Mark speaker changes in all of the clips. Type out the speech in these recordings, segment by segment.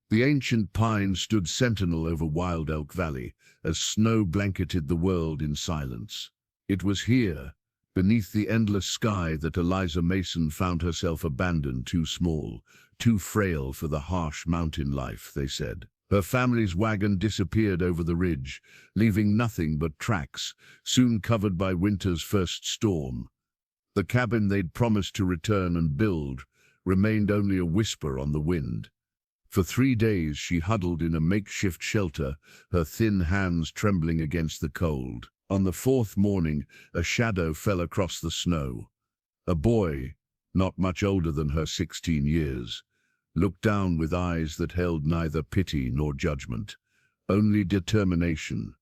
Speaker 1: The ancient pine stood sentinel over Wild Elk Valley as snow blanketed the world in silence. It was here, beneath the endless sky, that Eliza Mason found herself abandoned, too small, too frail for the harsh mountain life, they said. Her family's wagon disappeared over the ridge, leaving nothing but tracks, soon covered by winter's first storm. The cabin they'd promised to return and build remained only a whisper on the wind. For 3 days she huddled in a makeshift shelter, her thin hands trembling against the cold. On the 4th morning, a shadow fell across the snow. A boy, not much older than her 16 years, looked down with eyes that held neither pity nor judgment, only determination.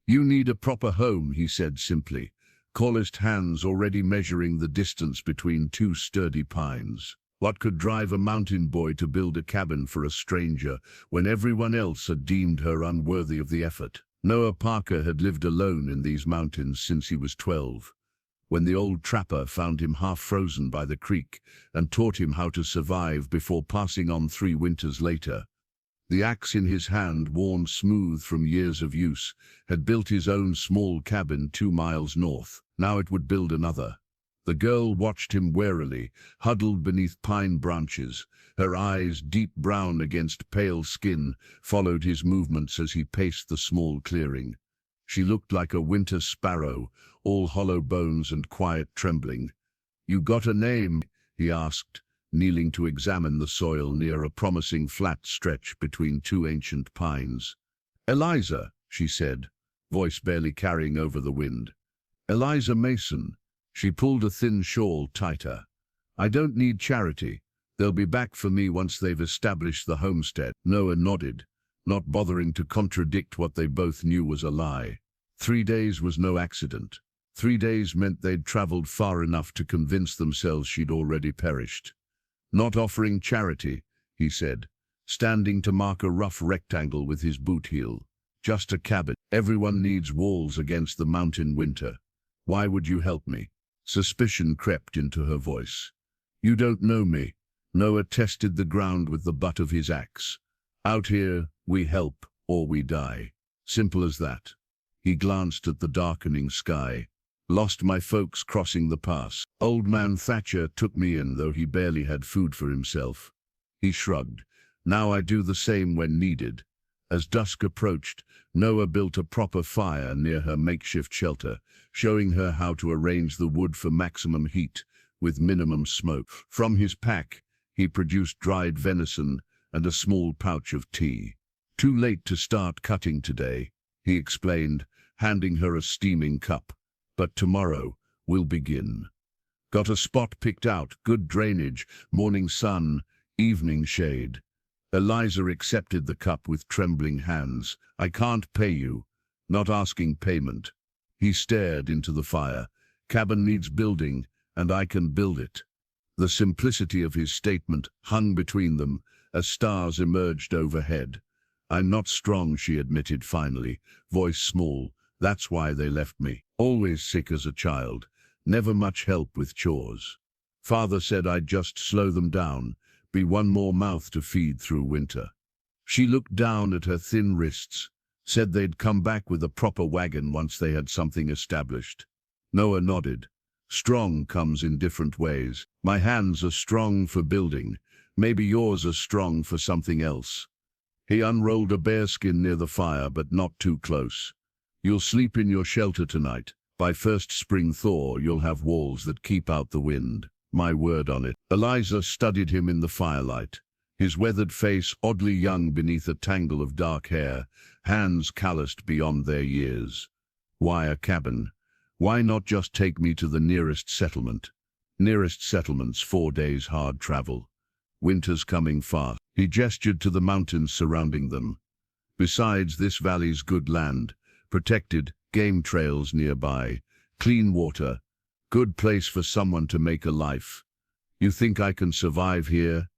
Speaker 1: "You need a proper home," he said simply, calloused hands already measuring the distance between 2 sturdy pines. What could drive a mountain boy to build a cabin for a stranger when everyone else had deemed her unworthy of the effort? Noah Parker had lived alone in these mountains since he was 12, when the old trapper found him half frozen by the creek and taught him how to survive before passing on 3 winters later. The axe in his hand, worn smooth from years of use, had built his own small cabin 2 miles north. Now it would build another. The girl watched him warily, huddled beneath pine branches. Her eyes, deep brown against pale skin, followed his movements as he paced the small clearing. She looked like a winter sparrow, all hollow bones and quiet trembling. "You got a name?" he asked, kneeling to examine the soil near a promising flat stretch between 2 ancient pines. "Eliza," she said, voice barely carrying over the wind. "Eliza Mason." She pulled a thin shawl tighter. "I don't need charity. They'll be back for me once they've established the homestead." Noah nodded, not bothering to contradict what they both knew was a lie. 3 days was no accident. 3 days meant they'd traveled far enough to convince themselves she'd already perished. "Not offering charity," he said, standing to mark a rough rectangle with his boot heel. "Just a cabin. Everyone needs walls against the mountain winter. Why would you help me?" Suspicion crept into her voice. "You don't know me." Noah tested the ground with the butt of his axe. "Out here, we help or we die. Simple as that." He glanced at the darkening sky. "Lost my folks crossing the pass. Old man Thatcher took me in, though he barely had food for himself." He shrugged. "Now I do the same when needed." As dusk approached, Noah built a proper fire near her makeshift shelter, showing her how to arrange the wood for maximum heat with minimum smoke. From his pack, he produced dried venison and a small pouch of tea. "Too late to start cutting today," he explained, handing her a steaming cup. "But tomorrow we'll begin. Got a spot picked out, good drainage, morning sun, evening shade." Eliza accepted the cup with trembling hands. "I can't pay you. Not asking payment." He stared into the fire. "Cabin needs building, and I can build it." The simplicity of his statement hung between them as stars emerged overhead. "I'm not strong," she admitted finally, voice small. "That's why they left me. Always sick as a child. Never much help with chores. Father said I'd just slow them down, be one more mouth to feed through winter." She looked down at her thin wrists, said they'd come back with a proper wagon once they had something established. Noah nodded. "Strong comes in different ways. My hands are strong for building. Maybe yours are strong for something else." He unrolled a bearskin near the fire, but not too close. "You'll sleep in your shelter tonight. By first spring thaw, you'll have walls that keep out the wind. My word on it." Eliza studied him in the firelight, his weathered face oddly young beneath a tangle of dark hair, hands calloused beyond their years. "Why a cabin? Why not just take me to the nearest settlement?" "Nearest settlement's 4 days hard travel. Winter's coming fast." He gestured to the mountains surrounding them. "Besides, this valley's good land, protected, game trails nearby, clean water. Good place for someone to make a life. You think I can survive here?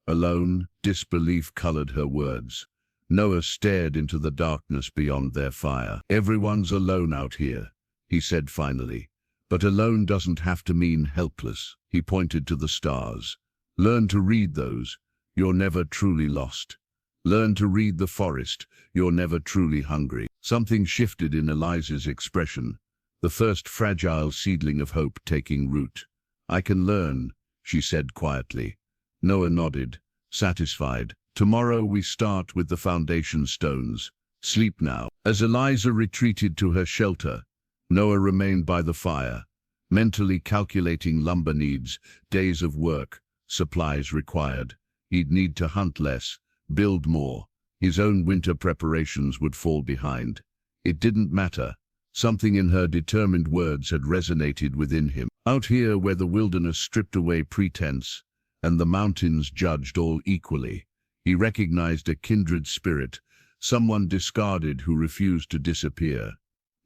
Speaker 1: Alone?" Disbelief colored her words. Noah stared into the darkness beyond their fire. "Everyone's alone out here," he said finally. "But alone doesn't have to mean helpless." He pointed to the stars. "Learn to read those. You're never truly lost." Learn to read the forest. You're never truly hungry. Something shifted in Eliza's expression, the first fragile seedling of hope taking root. I can learn, she said quietly. Noah nodded, satisfied. Tomorrow we start with the foundation stones. Sleep now. As Eliza retreated to her shelter, Noah remained by the fire, mentally calculating lumber needs, days of work, supplies required. He'd need to hunt less, build more. His own winter preparations would fall behind. It didn't matter. Something in her determined words had resonated within him. Out here where the wilderness stripped away pretense, and the mountains judged all equally, he recognized a kindred spirit, someone discarded who refused to disappear.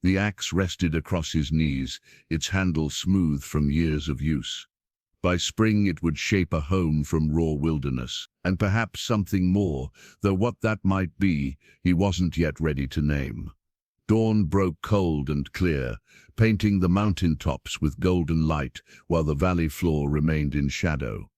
Speaker 1: The axe rested across his knees, its handle smooth from years of use. By spring it would shape a home from raw wilderness, and perhaps something more, though what that might be, he wasn't yet ready to name. Dawn broke cold and clear, painting the mountain tops with golden light, while the valley floor remained in shadow.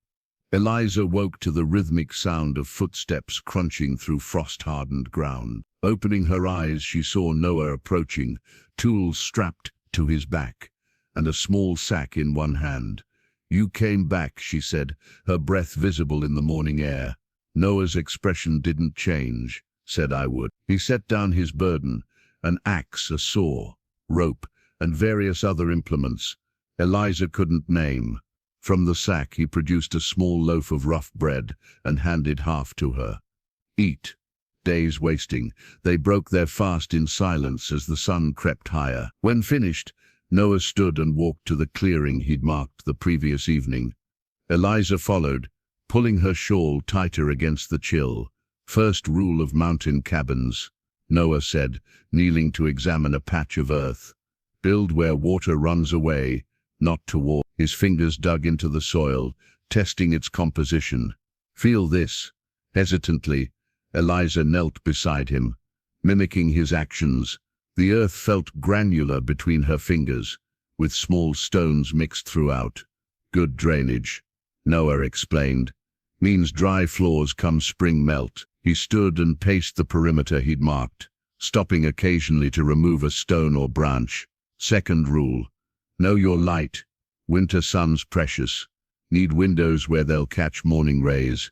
Speaker 1: Eliza woke to the rhythmic sound of footsteps crunching through frost-hardened ground. Opening her eyes, she saw Noah approaching, tools strapped to his back, and a small sack in one hand. "You came back," she said, her breath visible in the morning air. Noah's expression didn't change. "Said I would." He set down his burden, an axe, a saw, rope, and various other implements Eliza couldn't name. From the sack he produced a small loaf of rough bread and handed half to her. "Eat." Days wasting, they broke their fast in silence as the sun crept higher. When finished, Noah stood and walked to the clearing he'd marked the previous evening. Eliza followed, pulling her shawl tighter against the chill. "First rule of mountain cabins," Noah said, kneeling to examine a patch of earth. "Build where water runs away, not toward." His fingers dug into the soil, testing its composition. "Feel this." Hesitantly, Eliza knelt beside him, mimicking his actions. The earth felt granular between her fingers, with small stones mixed throughout. "Good drainage," Noah explained. "Means dry floors come spring melt." He stood and paced the perimeter he'd marked, stopping occasionally to remove a stone or branch. "Second rule, know your light. Winter sun's precious. Need windows where they'll catch morning rays."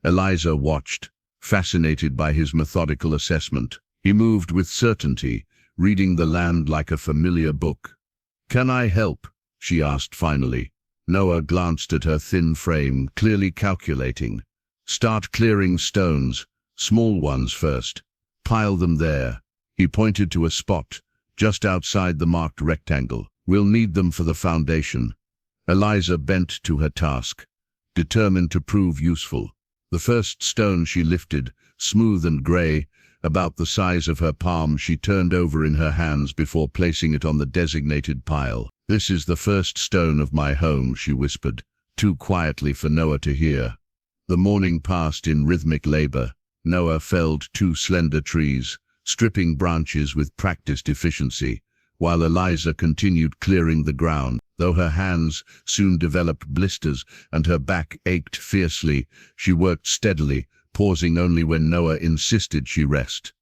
Speaker 1: Eliza watched, fascinated by his methodical assessment. He moved with certainty, reading the land like a familiar book. "Can I help?" she asked finally. Noah glanced at her thin frame, clearly calculating. "Start clearing stones, small ones first. Pile them there." He pointed to a spot, just outside the marked rectangle. "We'll need them for the foundation." Eliza bent to her task, determined to prove useful. The first stone she lifted, smooth and gray, about the size of her palm, she turned over in her hands before placing it on the designated pile. "This is the first stone of my home," she whispered, too quietly for Noah to hear. The morning passed in rhythmic labor. Noah felled 2 slender trees, stripping branches with practiced efficiency, while Eliza continued clearing the ground. Though her hands soon developed blisters and her back ached fiercely, she worked steadily, pausing only when Noah insisted she rest.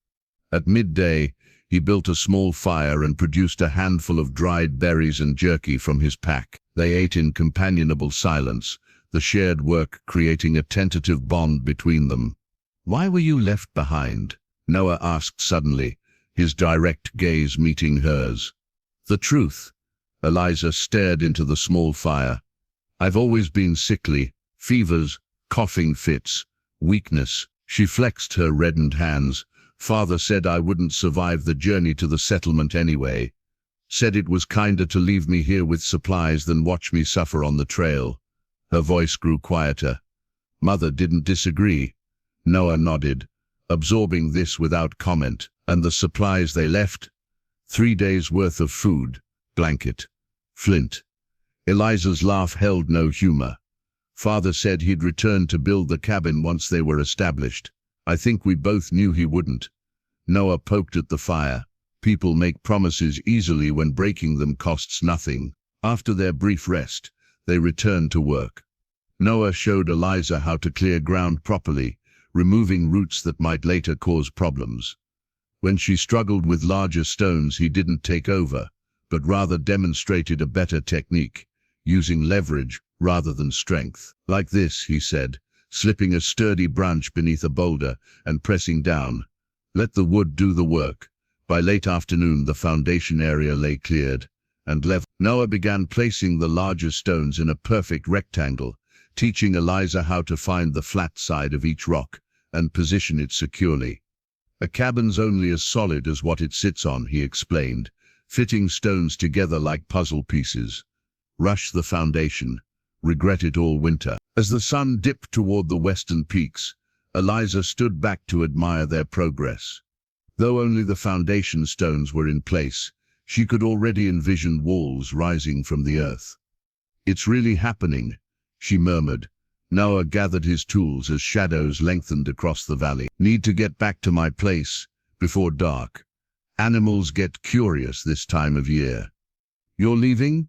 Speaker 1: At midday, he built a small fire and produced a handful of dried berries and jerky from his pack. They ate in companionable silence, the shared work creating a tentative bond between them. "Why were you left behind?" Noah asked suddenly, his direct gaze meeting hers. "The truth." Eliza stared into the small fire. "I've always been sickly. Fevers, coughing fits, weakness." She flexed her reddened hands. "Father said I wouldn't survive the journey to the settlement anyway. Said it was kinder to leave me here with supplies than watch me suffer on the trail." Her voice grew quieter. "Mother didn't disagree." Noah nodded, absorbing this without comment. "And the supplies they left?" 3 days' worth of food, blanket, flint. Eliza's laugh held no humor. "Father said he'd return to build the cabin once they were established. I think we both knew he wouldn't." Noah poked at the fire. "People make promises easily when breaking them costs nothing." After their brief rest, they returned to work. Noah showed Eliza how to clear ground properly, removing roots that might later cause problems. When she struggled with larger stones, he didn't take over, but rather demonstrated a better technique, using leverage rather than strength. Like this, he said, slipping a sturdy branch beneath a boulder and pressing down. Let the wood do the work. By late afternoon, the foundation area lay cleared and level. Noah began placing the larger stones in a perfect rectangle, teaching Eliza how to find the flat side of each rock and position it securely. A cabin's only as solid as what it sits on, he explained, fitting stones together like puzzle pieces. Rush the foundation, regret it all winter. As the sun dipped toward the western peaks, Eliza stood back to admire their progress. Though only the foundation stones were in place, she could already envision walls rising from the earth. It's really happening, she murmured. Noah gathered his tools as shadows lengthened across the valley. Need to get back to my place before dark. Animals get curious this time of year. You're leaving?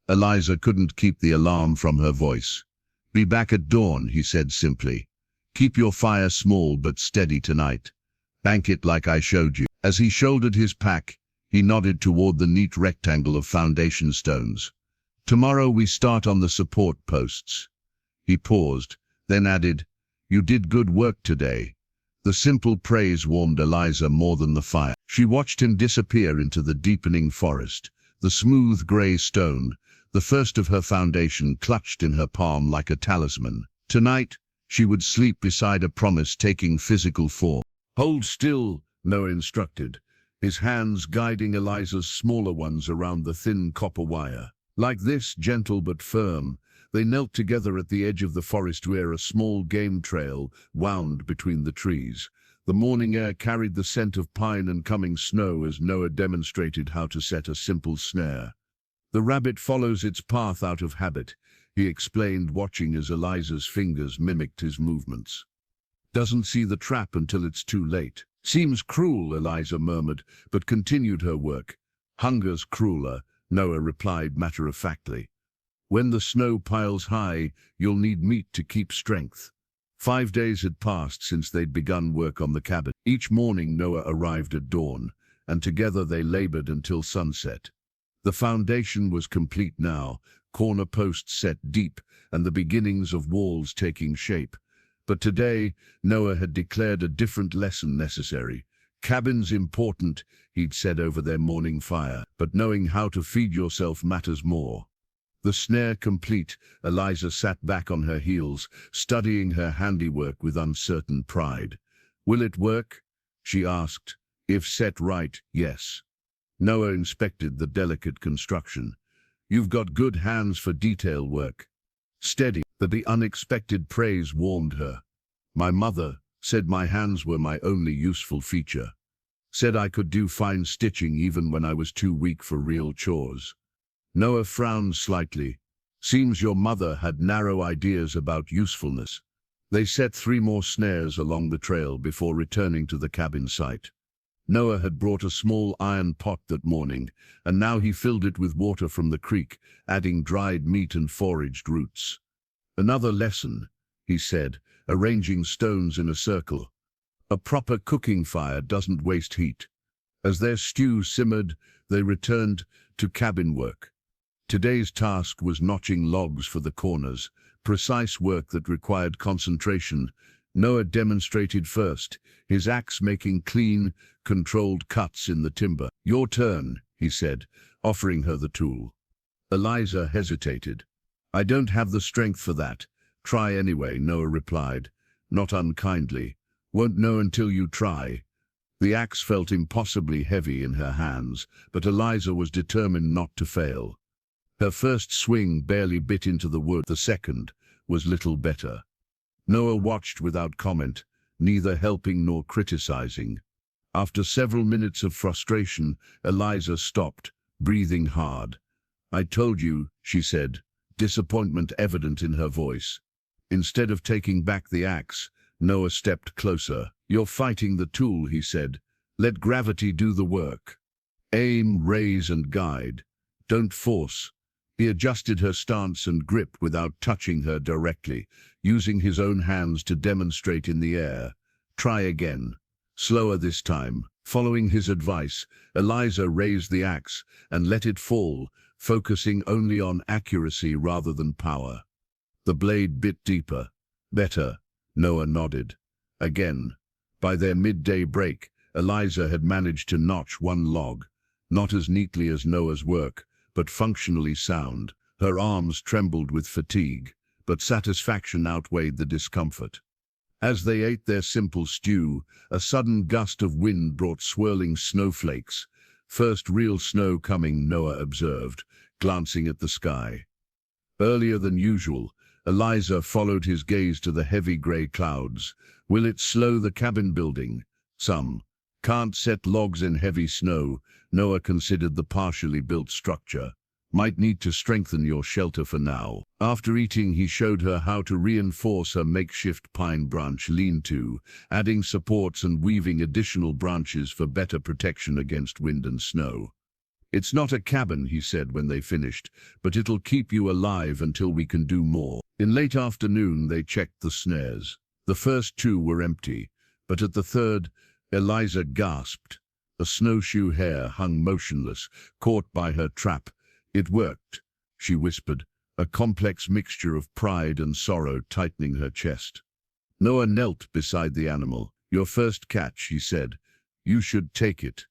Speaker 1: Eliza couldn't keep the alarm from her voice. Be back at dawn, he said simply. Keep your fire small but steady tonight. Bank it like I showed you. As he shouldered his pack, he nodded toward the neat rectangle of foundation stones. Tomorrow we start on the support posts. He paused, then added, You did good work today. The simple praise warmed Eliza more than the fire. She watched him disappear into the deepening forest, the smooth gray stone, the first of her foundation clutched in her palm like a talisman. Tonight, she would sleep beside a promise taking physical form. Hold still, Noah instructed, his hands guiding Eliza's smaller ones around the thin copper wire. Like this, gentle but firm, they knelt together at the edge of the forest where a small game trail wound between the trees. The morning air carried the scent of pine and coming snow as Noah demonstrated how to set a simple snare. The rabbit follows its path out of habit, he explained, watching as Eliza's fingers mimicked his movements. Doesn't see the trap until it's too late. Seems cruel, Eliza murmured, but continued her work. Hunger's crueler, Noah replied matter-of-factly. When the snow piles high, you'll need meat to keep strength. 5 days had passed since they'd begun work on the cabin. Each morning Noah arrived at dawn, and together they labored until sunset. The foundation was complete now, corner posts set deep, and the beginnings of walls taking shape. But today, Noah had declared a different lesson necessary. Cabin's important, he'd said over their morning fire, but knowing how to feed yourself matters more. The snare complete, Eliza sat back on her heels, studying her handiwork with uncertain pride. Will it work? She asked. If set right, yes. Noah inspected the delicate construction. You've got good hands for detail work. Steady. But the unexpected praise warmed her. My mother said my hands were my only useful feature. Said I could do fine stitching even when I was too weak for real chores. Noah frowned slightly. Seems your mother had narrow ideas about usefulness. They set 3 more snares along the trail before returning to the cabin site. Noah had brought a small iron pot that morning, and now he filled it with water from the creek, adding dried meat and foraged roots. Another lesson, he said, arranging stones in a circle. A proper cooking fire doesn't waste heat. As their stew simmered, they returned to cabin work. Today's task was notching logs for the corners, precise work that required concentration. Noah demonstrated first, his axe making clean, controlled cuts in the timber. Your turn, he said, offering her the tool. Eliza hesitated. I don't have the strength for that. Try anyway, Noah replied, not unkindly. Won't know until you try. The axe felt impossibly heavy in her hands, but Eliza was determined not to fail. Her first swing barely bit into the wood. The second was little better. Noah watched without comment, neither helping nor criticizing. After several minutes of frustration, Eliza stopped, breathing hard. I told you, she said, disappointment evident in her voice. Instead of taking back the axe, Noah stepped closer. You're fighting the tool, he said. Let gravity do the work. Aim, raise, and guide. Don't force. He adjusted her stance and grip without touching her directly, using his own hands to demonstrate in the air. Try again. Slower this time. Following his advice, Eliza raised the axe and let it fall, focusing only on accuracy rather than power. The blade bit deeper. Better, Noah nodded. Again. By their midday break, Eliza had managed to notch one log, not as neatly as Noah's work, but functionally sound. Her arms trembled with fatigue, but satisfaction outweighed the discomfort. As they ate their simple stew, a sudden gust of wind brought swirling snowflakes. First real snow coming, Noah observed, glancing at the sky. Earlier than usual, Eliza followed his gaze to the heavy grey clouds. Will it slow the cabin building? Some. Can't set logs in heavy snow, Noah considered the partially built structure. Might need to strengthen your shelter for now. After eating, he showed her how to reinforce her makeshift pine branch lean-to, adding supports and weaving additional branches for better protection against wind and snow. It's not a cabin, he said when they finished, but it'll keep you alive until we can do more. In late afternoon, they checked the snares. The first two were empty, but at the third, Eliza gasped. A snowshoe hare hung motionless, caught by her trap. It worked, she whispered, a complex mixture of pride and sorrow tightening her chest. Noah knelt beside the animal. Your first catch, he said. You should take it.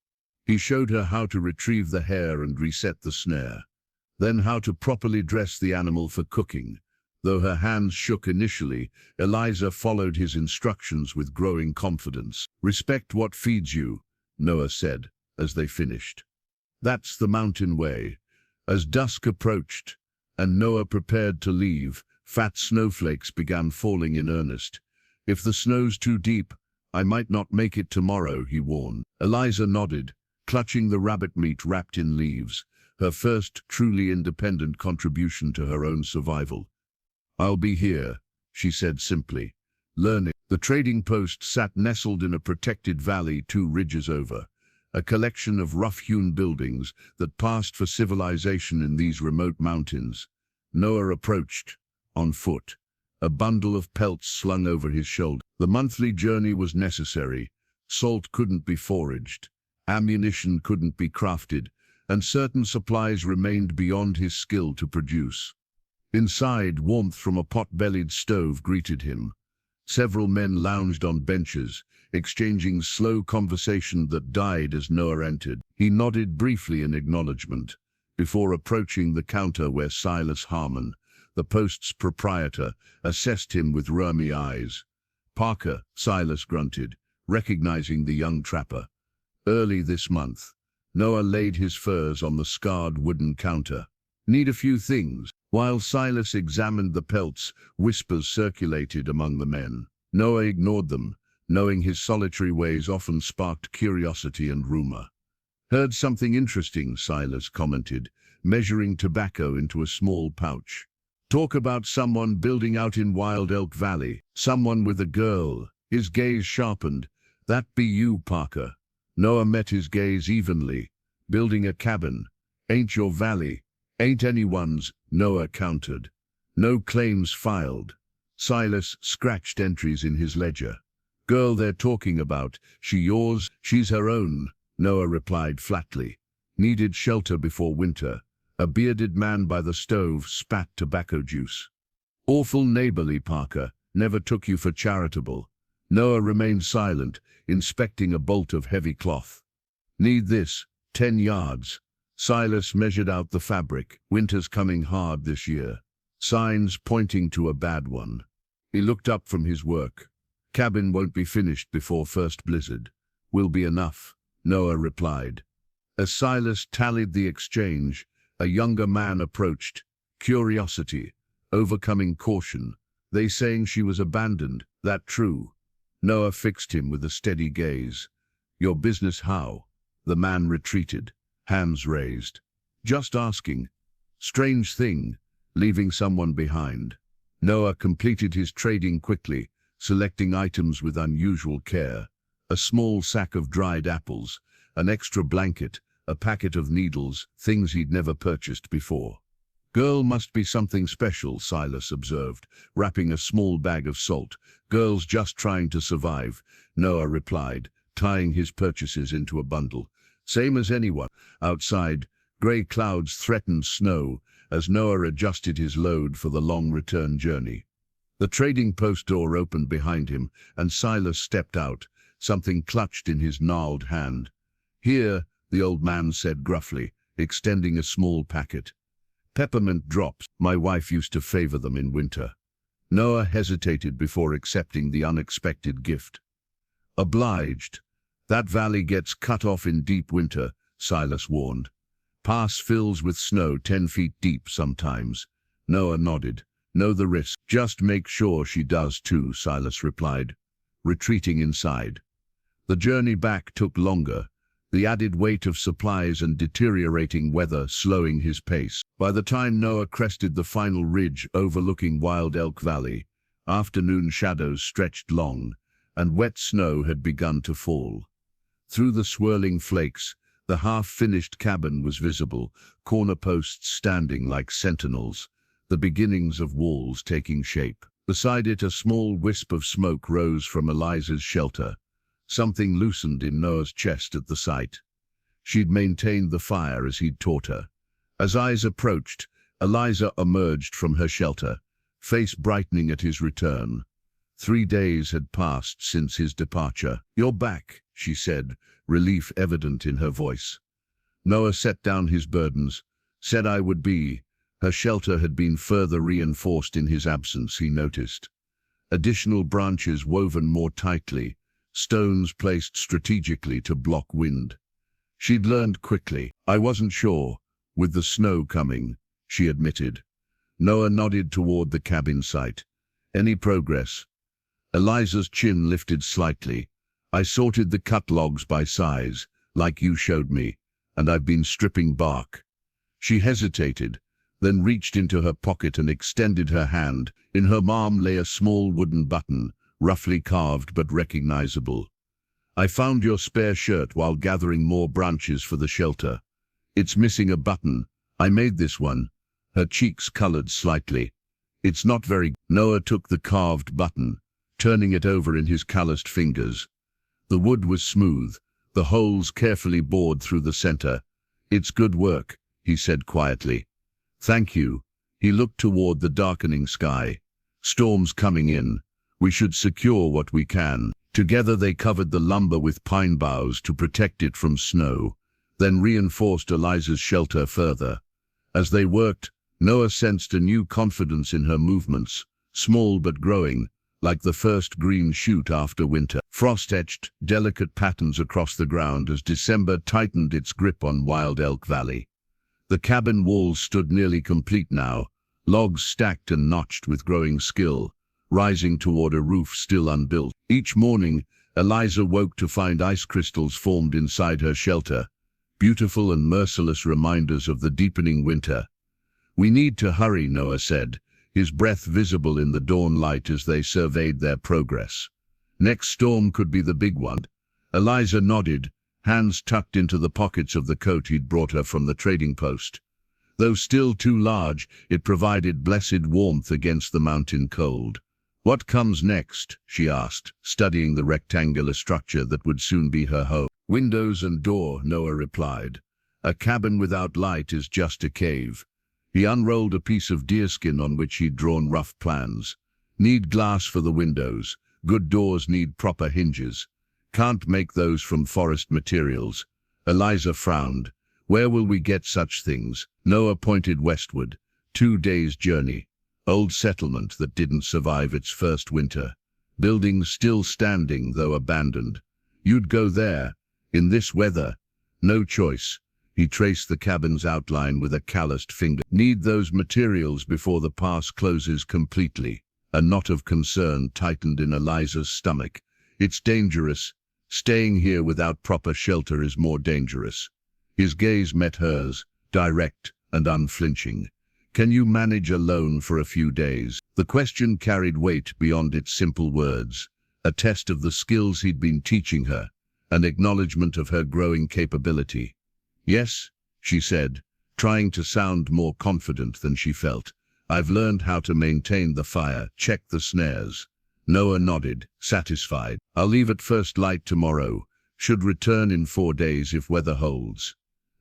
Speaker 1: He showed her how to retrieve the hare and reset the snare, then how to properly dress the animal for cooking. Though her hands shook initially, Eliza followed his instructions with growing confidence. Respect what feeds you, Noah said, as they finished. That's the mountain way. As dusk approached, and Noah prepared to leave, fat snowflakes began falling in earnest. If the snow's too deep, I might not make it tomorrow, he warned. Eliza nodded, clutching the rabbit meat wrapped in leaves, her first truly independent contribution to her own survival. I'll be here, she said simply, learning. The trading post sat nestled in a protected valley 2 ridges over, a collection of rough-hewn buildings that passed for civilization in these remote mountains. Noah approached, on foot, a bundle of pelts slung over his shoulder. The monthly journey was necessary. Salt couldn't be foraged, ammunition couldn't be crafted, and certain supplies remained beyond his skill to produce. Inside, warmth from a pot-bellied stove greeted him. Several men lounged on benches, exchanging slow conversation that died as Noah entered. He nodded briefly in acknowledgement, before approaching the counter where Silas Harmon, the post's proprietor, assessed him with wormy eyes. Parker, Silas grunted, recognizing the young trapper. Early this month, Noah laid his furs on the scarred wooden counter. Need a few things. While Silas examined the pelts, whispers circulated among the men. Noah ignored them, knowing his solitary ways often sparked curiosity and rumor. Heard something interesting, Silas commented, measuring tobacco into a small pouch. Talk about someone building out in Wild Elk Valley. Someone with a girl. His gaze sharpened. That be you, Parker. Noah met his gaze evenly. Building a cabin. Ain't your valley. Ain't anyone's, Noah countered. No claims filed. Silas scratched entries in his ledger. Girl they're talking about, she yours? She's her own, Noah replied flatly. Needed shelter before winter. A bearded man by the stove spat tobacco juice. Awful neighborly, Parker. Never took you for charitable. Noah remained silent, inspecting a bolt of heavy cloth. Need this, 10 yards. Silas measured out the fabric. Winter's coming hard this year. Signs pointing to a bad one. He looked up from his work. Cabin won't be finished before first blizzard. Will be enough, Noah replied. As Silas tallied the exchange, a younger man approached. Curiosity, overcoming caution. They saying she was abandoned. That true? Noah fixed him with a steady gaze. Your business how? The man retreated, hands raised. Just asking. Strange thing, leaving someone behind. Noah completed his trading quickly, selecting items with unusual care. A small sack of dried apples, an extra blanket, a packet of needles, things he'd never purchased before. Girl must be something special, Silas observed, wrapping a small bag of salt. Girl's just trying to survive, Noah replied, tying his purchases into a bundle. Same as anyone. Outside, grey clouds threatened snow as Noah adjusted his load for the long return journey. The trading post door opened behind him, and Silas stepped out, something clutched in his gnarled hand. Here, the old man said gruffly, extending a small packet. Peppermint drops. My wife used to favor them in winter. Noah hesitated before accepting the unexpected gift. Obliged. That valley gets cut off in deep winter, Silas warned. Pass fills with snow 10 feet deep sometimes. Noah nodded. Know the risk. Just make sure she does too, Silas replied, retreating inside. The journey back took longer, the added weight of supplies and deteriorating weather slowing his pace. By the time Noah crested the final ridge overlooking Wild Elk Valley, afternoon shadows stretched long, and wet snow had begun to fall. Through the swirling flakes, the half-finished cabin was visible, corner posts standing like sentinels, the beginnings of walls taking shape. Beside it, a small wisp of smoke rose from Eliza's shelter. Something loosened in Noah's chest at the sight. She'd maintained the fire as he'd taught her. As eyes approached, Eliza emerged from her shelter, face brightening at his return. 3 days had passed since his departure. You're back, she said, relief evident in her voice. Noah set down his burdens, said I would be. Her shelter had been further reinforced in his absence, he noticed. Additional branches woven more tightly, stones placed strategically to block wind. She'd learned quickly. I wasn't sure, with the snow coming, she admitted. Noah nodded toward the cabin site. Any progress? Eliza's chin lifted slightly. I sorted the cut logs by size, like you showed me, and I've been stripping bark. She hesitated, then reached into her pocket and extended her hand. In her palm lay a small wooden button, roughly carved but recognizable. I found your spare shirt while gathering more branches for the shelter. It's missing a button. I made this one. Her cheeks colored slightly. It's not very... Noah took the carved button, turning it over in his calloused fingers. The wood was smooth, the holes carefully bored through the center. It's good work, he said quietly. Thank you. He looked toward the darkening sky. Storm's coming in. We should secure what we can. Together they covered the lumber with pine boughs to protect it from snow, then reinforced Eliza's shelter further. As they worked, Noah sensed a new confidence in her movements, small but growing, like the first green shoot after winter. Frost etched delicate patterns across the ground as December tightened its grip on Wild Elk Valley. The cabin walls stood nearly complete now, logs stacked and notched with growing skill, rising toward a roof still unbuilt. Each morning, Eliza woke to find ice crystals formed inside her shelter, beautiful and merciless reminders of the deepening winter. We need to hurry, Noah said, his breath visible in the dawn light as they surveyed their progress. Next storm could be the big one. Eliza nodded, hands tucked into the pockets of the coat he'd brought her from the trading post. Though still too large, it provided blessed warmth against the mountain cold. What comes next? She asked, studying the rectangular structure that would soon be her home. Windows and door, Noah replied. A cabin without light is just a cave. He unrolled a piece of deerskin on which he'd drawn rough plans. Need glass for the windows. Good doors need proper hinges. Can't make those from forest materials. Eliza frowned. Where will we get such things? Noah pointed westward. 2 days' journey. Old settlement that didn't survive its first winter. Buildings still standing, though abandoned. You'd go there, in this weather. No choice. He traced the cabin's outline with a calloused finger. Need those materials before the pass closes completely. A knot of concern tightened in Eliza's stomach. It's dangerous. Staying here without proper shelter is more dangerous. His gaze met hers, direct and unflinching. Can you manage alone for a few days? The question carried weight beyond its simple words, a test of the skills he'd been teaching her, an acknowledgement of her growing capability. Yes, she said, trying to sound more confident than she felt. "I've learned how to maintain the fire, check the snares." Noah nodded, satisfied. "I'll leave at first light tomorrow. Should return in 4 days if weather holds."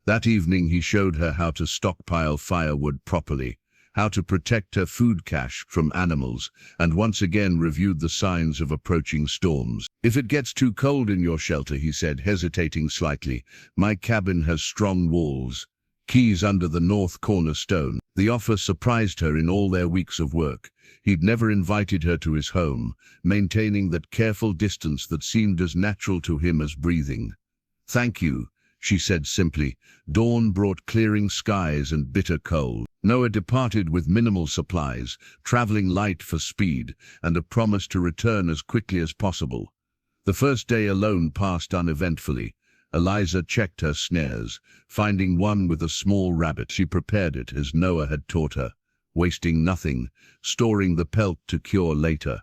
Speaker 1: That evening he showed her how to stockpile firewood properly, how to protect her food cache from animals, and once again reviewed the signs of approaching storms. "If it gets too cold in your shelter," he said, hesitating slightly, "my cabin has strong walls. Keys under the north corner stone." The offer surprised her in all their weeks of work. He'd never invited her to his home, maintaining that careful distance that seemed as natural to him as breathing. "Thank you," she said simply. Dawn brought clearing skies and bitter cold. Noah departed with minimal supplies, traveling light for speed, and a promise to return as quickly as possible. The first day alone passed uneventfully. Eliza checked her snares, finding one with a small rabbit. She prepared it as Noah had taught her, wasting nothing, storing the pelt to cure later.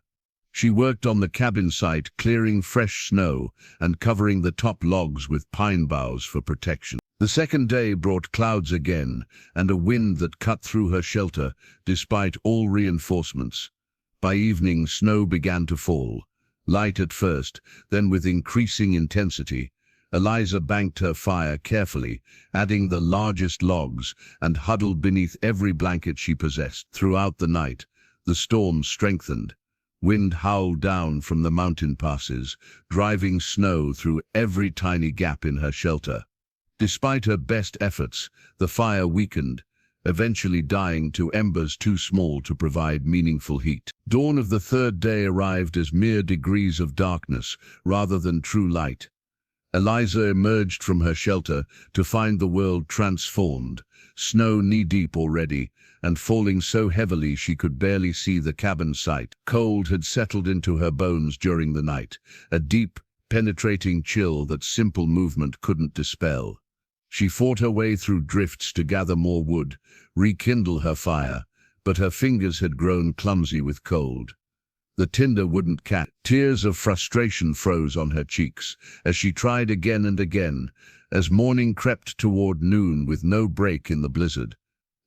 Speaker 1: She worked on the cabin site, clearing fresh snow and covering the top logs with pine boughs for protection. The second day brought clouds again and a wind that cut through her shelter despite all reinforcements. By evening, snow began to fall, light at first, then with increasing intensity. Eliza banked her fire carefully, adding the largest logs, and huddled beneath every blanket she possessed. Throughout the night, the storm strengthened. Wind howled down from the mountain passes, driving snow through every tiny gap in her shelter. Despite her best efforts, the fire weakened, eventually dying to embers too small to provide meaningful heat. Dawn of the third day arrived as mere degrees of darkness rather than true light. Eliza emerged from her shelter to find the world transformed, snow knee-deep already, and falling so heavily she could barely see the cabin site. Cold had settled into her bones during the night, a deep, penetrating chill that simple movement couldn't dispel. She fought her way through drifts to gather more wood, rekindle her fire, but her fingers had grown clumsy with cold. The tinder wouldn't catch. Tears of frustration froze on her cheeks as she tried again and again, as morning crept toward noon with no break in the blizzard.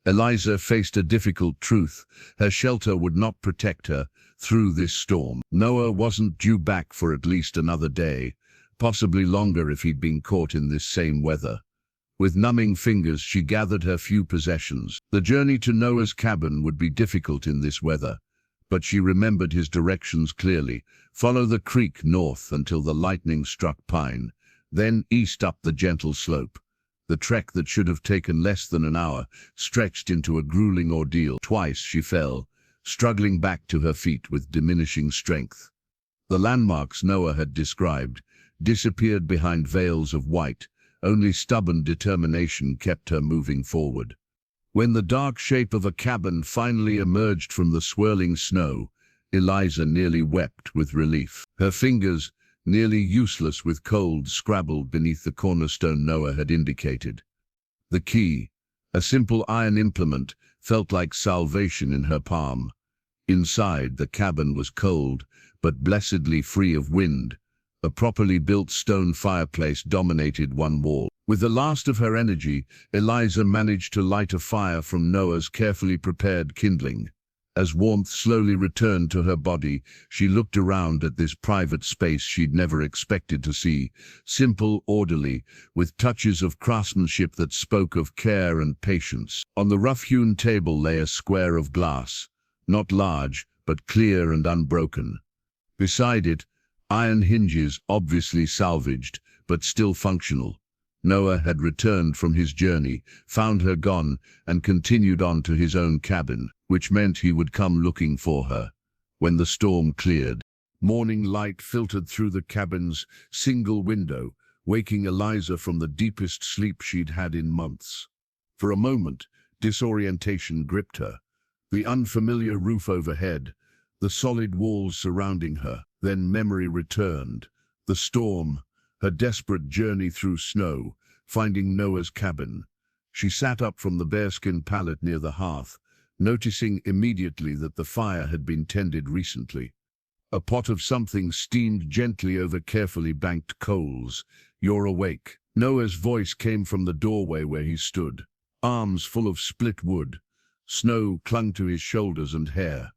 Speaker 1: Eliza faced a difficult truth. Her shelter would not protect her through this storm. Noah wasn't due back for at least another day, possibly longer if he'd been caught in this same weather. With numbing fingers, she gathered her few possessions. The journey to Noah's cabin would be difficult in this weather, but she remembered his directions clearly. Follow the creek north until the lightning struck pine, then east up the gentle slope. The trek that should have taken less than an hour stretched into a grueling ordeal. Twice she fell, struggling back to her feet with diminishing strength. The landmarks Noah had described disappeared behind veils of white. Only stubborn determination kept her moving forward. When the dark shape of a cabin finally emerged from the swirling snow, Eliza nearly wept with relief. Her fingers, nearly useless with cold, scrabbled beneath the cornerstone Noah had indicated. The key, a simple iron implement, felt like salvation in her palm. Inside, the cabin was cold, but blessedly free of wind. A properly built stone fireplace dominated one wall. With the last of her energy, Eliza managed to light a fire from Noah's carefully prepared kindling. As warmth slowly returned to her body, she looked around at this private space she'd never expected to see. Simple, orderly, with touches of craftsmanship that spoke of care and patience. On the rough-hewn table lay a square of glass, not large, but clear and unbroken. Beside it, iron hinges, obviously salvaged, but still functional. Noah had returned from his journey, found her gone, and continued on to his own cabin, which meant he would come looking for her. When the storm cleared, morning light filtered through the cabin's single window, waking Eliza from the deepest sleep she'd had in months. For a moment, disorientation gripped her. The unfamiliar roof overhead, the solid walls surrounding her. Then memory returned. The storm, her desperate journey through snow, finding Noah's cabin. She sat up from the bearskin pallet near the hearth, noticing immediately that the fire had been tended recently. A pot of something steamed gently over carefully banked coals. "You're awake." Noah's voice came from the doorway where he stood. arms full of split wood. Snow clung to his shoulders and hair.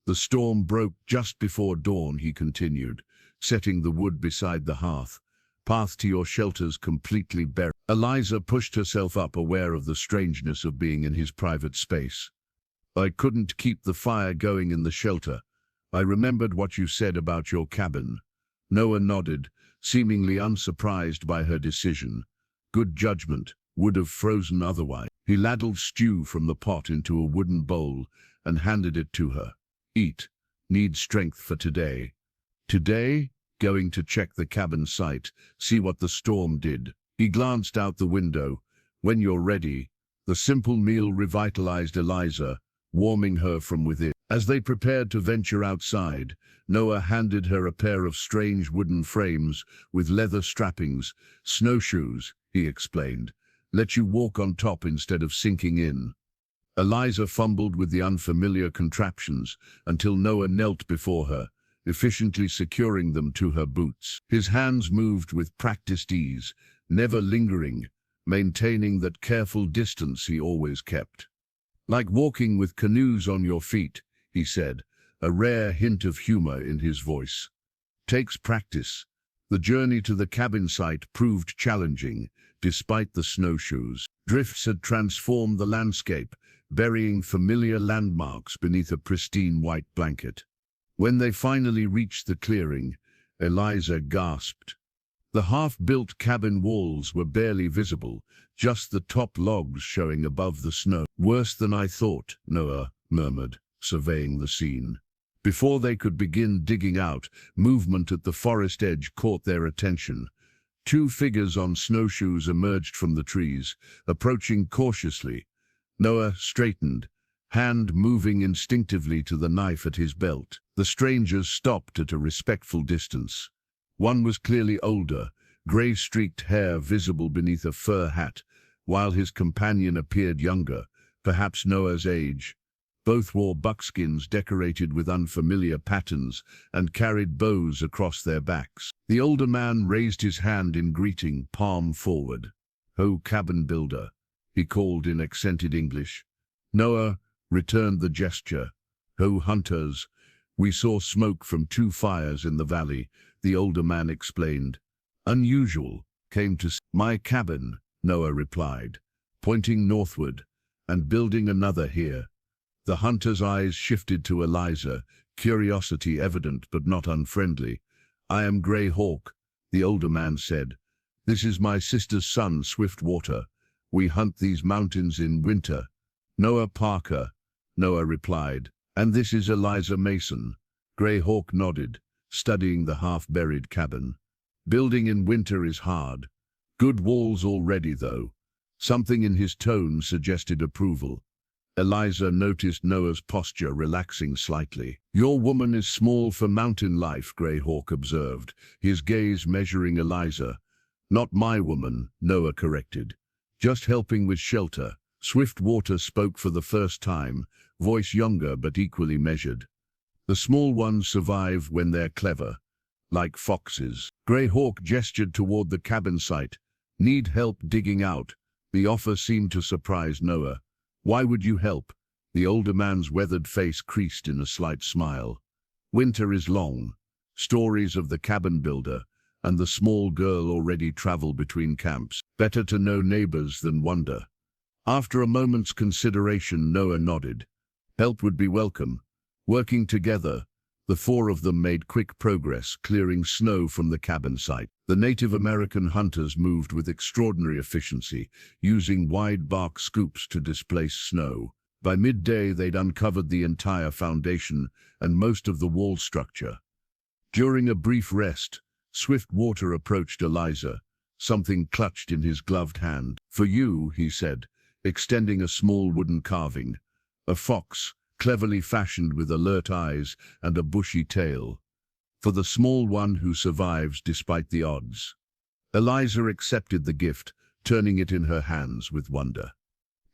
Speaker 1: The storm broke just before dawn, he continued, setting the wood beside the hearth. Path to your shelter's completely buried. Eliza pushed herself up, aware of the strangeness of being in his private space. I couldn't keep the fire going in the shelter. I remembered what you said about your cabin. Noah nodded, seemingly unsurprised by her decision. Good judgment, would have frozen otherwise. He ladled stew from the pot into a wooden bowl and handed it to her. Eat. Need strength for today. Today? Going to check the cabin site, see what the storm did. He glanced out the window. When you're ready. The simple meal revitalized Eliza, warming her from within. As they prepared to venture outside, Noah handed her a pair of strange wooden frames with leather strappings. Snowshoes, he explained. Let you walk on top instead of sinking in. Eliza fumbled with the unfamiliar contraptions until Noah knelt before her, efficiently securing them to her boots. His hands moved with practiced ease, never lingering, maintaining that careful distance he always kept. Like walking with canoes on your feet, he said, a rare hint of humor in his voice. Takes practice. The journey to the cabin site proved challenging, despite the snowshoes. Drifts had transformed the landscape, burying familiar landmarks beneath a pristine white blanket. When they finally reached the clearing, Eliza gasped. The half-built cabin walls were barely visible, just the top logs showing above the snow. Worse than I thought, Noah murmured, surveying the scene. Before they could begin digging out, movement at the forest edge caught their attention. Two figures on snowshoes emerged from the trees, approaching cautiously. Noah straightened, hand moving instinctively to the knife at his belt. The strangers stopped at a respectful distance. One was clearly older, gray-streaked hair visible beneath a fur hat, while his companion appeared younger, perhaps Noah's age. Both wore buckskins decorated with unfamiliar patterns and carried bows across their backs. The older man raised his hand in greeting, palm forward. "Ho, cabin builder," he called in accented English. Noah returned the gesture. "Ho, hunters. We saw smoke from 2 fires in the valley," the older man explained. "Unusual. Came to my cabin," Noah replied, pointing northward, "and building another here." The hunter's eyes shifted to Eliza, curiosity evident but not unfriendly. "I am Grey Hawk," the older man said. "This is my sister's son, Swiftwater. We hunt these mountains in winter." "Noah Parker," Noah replied. "And this is Eliza Mason." Grey Hawk nodded, studying the half-buried cabin. "Building in winter is hard. Good walls already, though." Something in his tone suggested approval. Eliza noticed Noah's posture relaxing slightly. "Your woman is small for mountain life," Grey Hawk observed, his gaze measuring Eliza. "Not my woman," Noah corrected. "Just helping with shelter." Swiftwater spoke for the first time, voice younger but equally measured. "The small ones survive when they're clever, like foxes." Grey Hawk gestured toward the cabin site. "Need help digging out." The offer seemed to surprise Noah. "Why would you help?" The older man's weathered face creased in a slight smile. "Winter is long. Stories of the cabin builder and the small girl already travel between camps. Better to know neighbors than wonder." After a moment's consideration, Noah nodded. Help would be welcome. Working together, the 4 of them made quick progress, clearing snow from the cabin site. The Native American hunters moved with extraordinary efficiency, using wide bark scoops to displace snow. By midday, they'd uncovered the entire foundation and most of the wall structure. During a brief rest, Swiftwater approached Eliza, something clutched in his gloved hand. "For you," he said, extending a small wooden carving. "A fox, cleverly fashioned with alert eyes and a bushy tail. For the small one who survives despite the odds." Eliza accepted the gift, turning it in her hands with wonder.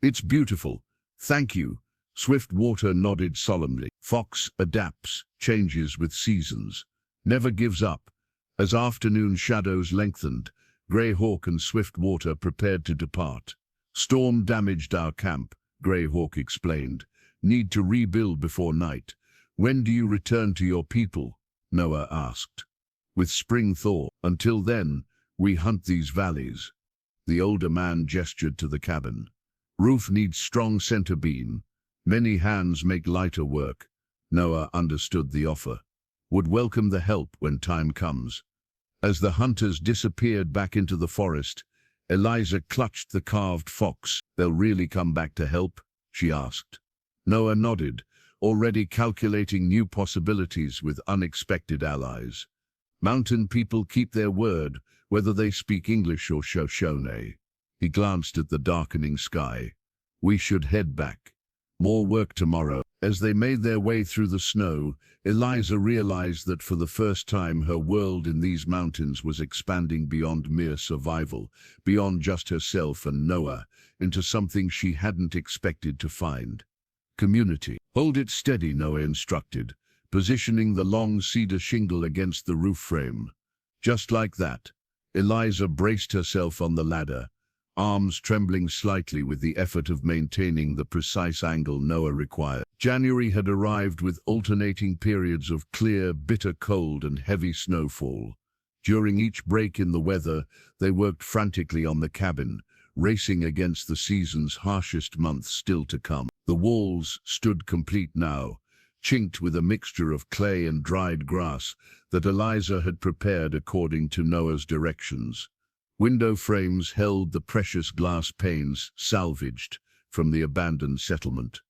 Speaker 1: "It's beautiful. Thank you." Swiftwater nodded solemnly. "Fox adapts, changes with seasons, never gives up." As afternoon shadows lengthened, Grey Hawk and Swiftwater prepared to depart. Storm damaged our camp, Greyhawk explained. Need to rebuild before night. When do you return to your people? Noah asked. With spring thaw. Until then, we hunt these valleys. The older man gestured to the cabin. Roof needs strong center beam. Many hands make lighter work. Noah understood the offer. Would welcome the help when time comes. As the hunters disappeared back into the forest, Eliza clutched the carved fox. They'll really come back to help? She asked. Noah nodded, already calculating new possibilities with unexpected allies. Mountain people keep their word, whether they speak English or Shoshone. He glanced at the darkening sky. We should head back. More work tomorrow. As they made their way through the snow, Eliza realized that for the first time her world in these mountains was expanding beyond mere survival, beyond just herself and Noah, into something she hadn't expected to find. Community. Hold it steady, Noah instructed, positioning the long cedar shingle against the roof frame. Just like that, Eliza braced herself on the ladder, arms trembling slightly with the effort of maintaining the precise angle Noah required. January had arrived with alternating periods of clear, bitter cold and heavy snowfall. During each break in the weather, they worked frantically on the cabin, racing against the season's harshest months still to come. The walls stood complete now, chinked with a mixture of clay and dried grass that Eliza had prepared according to Noah's directions. Window frames held the precious glass panes salvaged from the abandoned settlement.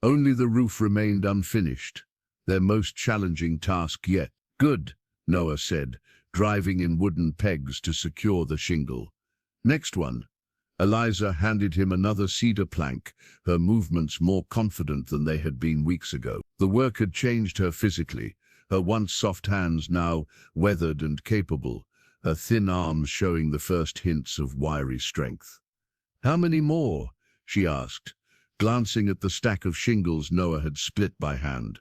Speaker 1: Only the roof remained unfinished, their most challenging task yet. Good, Noah said, driving in wooden pegs to secure the shingle. Next one. Eliza handed him another cedar plank, her movements more confident than they had been weeks ago. The work had changed her physically, her once soft hands now weathered and capable, her thin arms showing the first hints of wiry strength. How many more? She asked, glancing at the stack of shingles Noah had split by hand.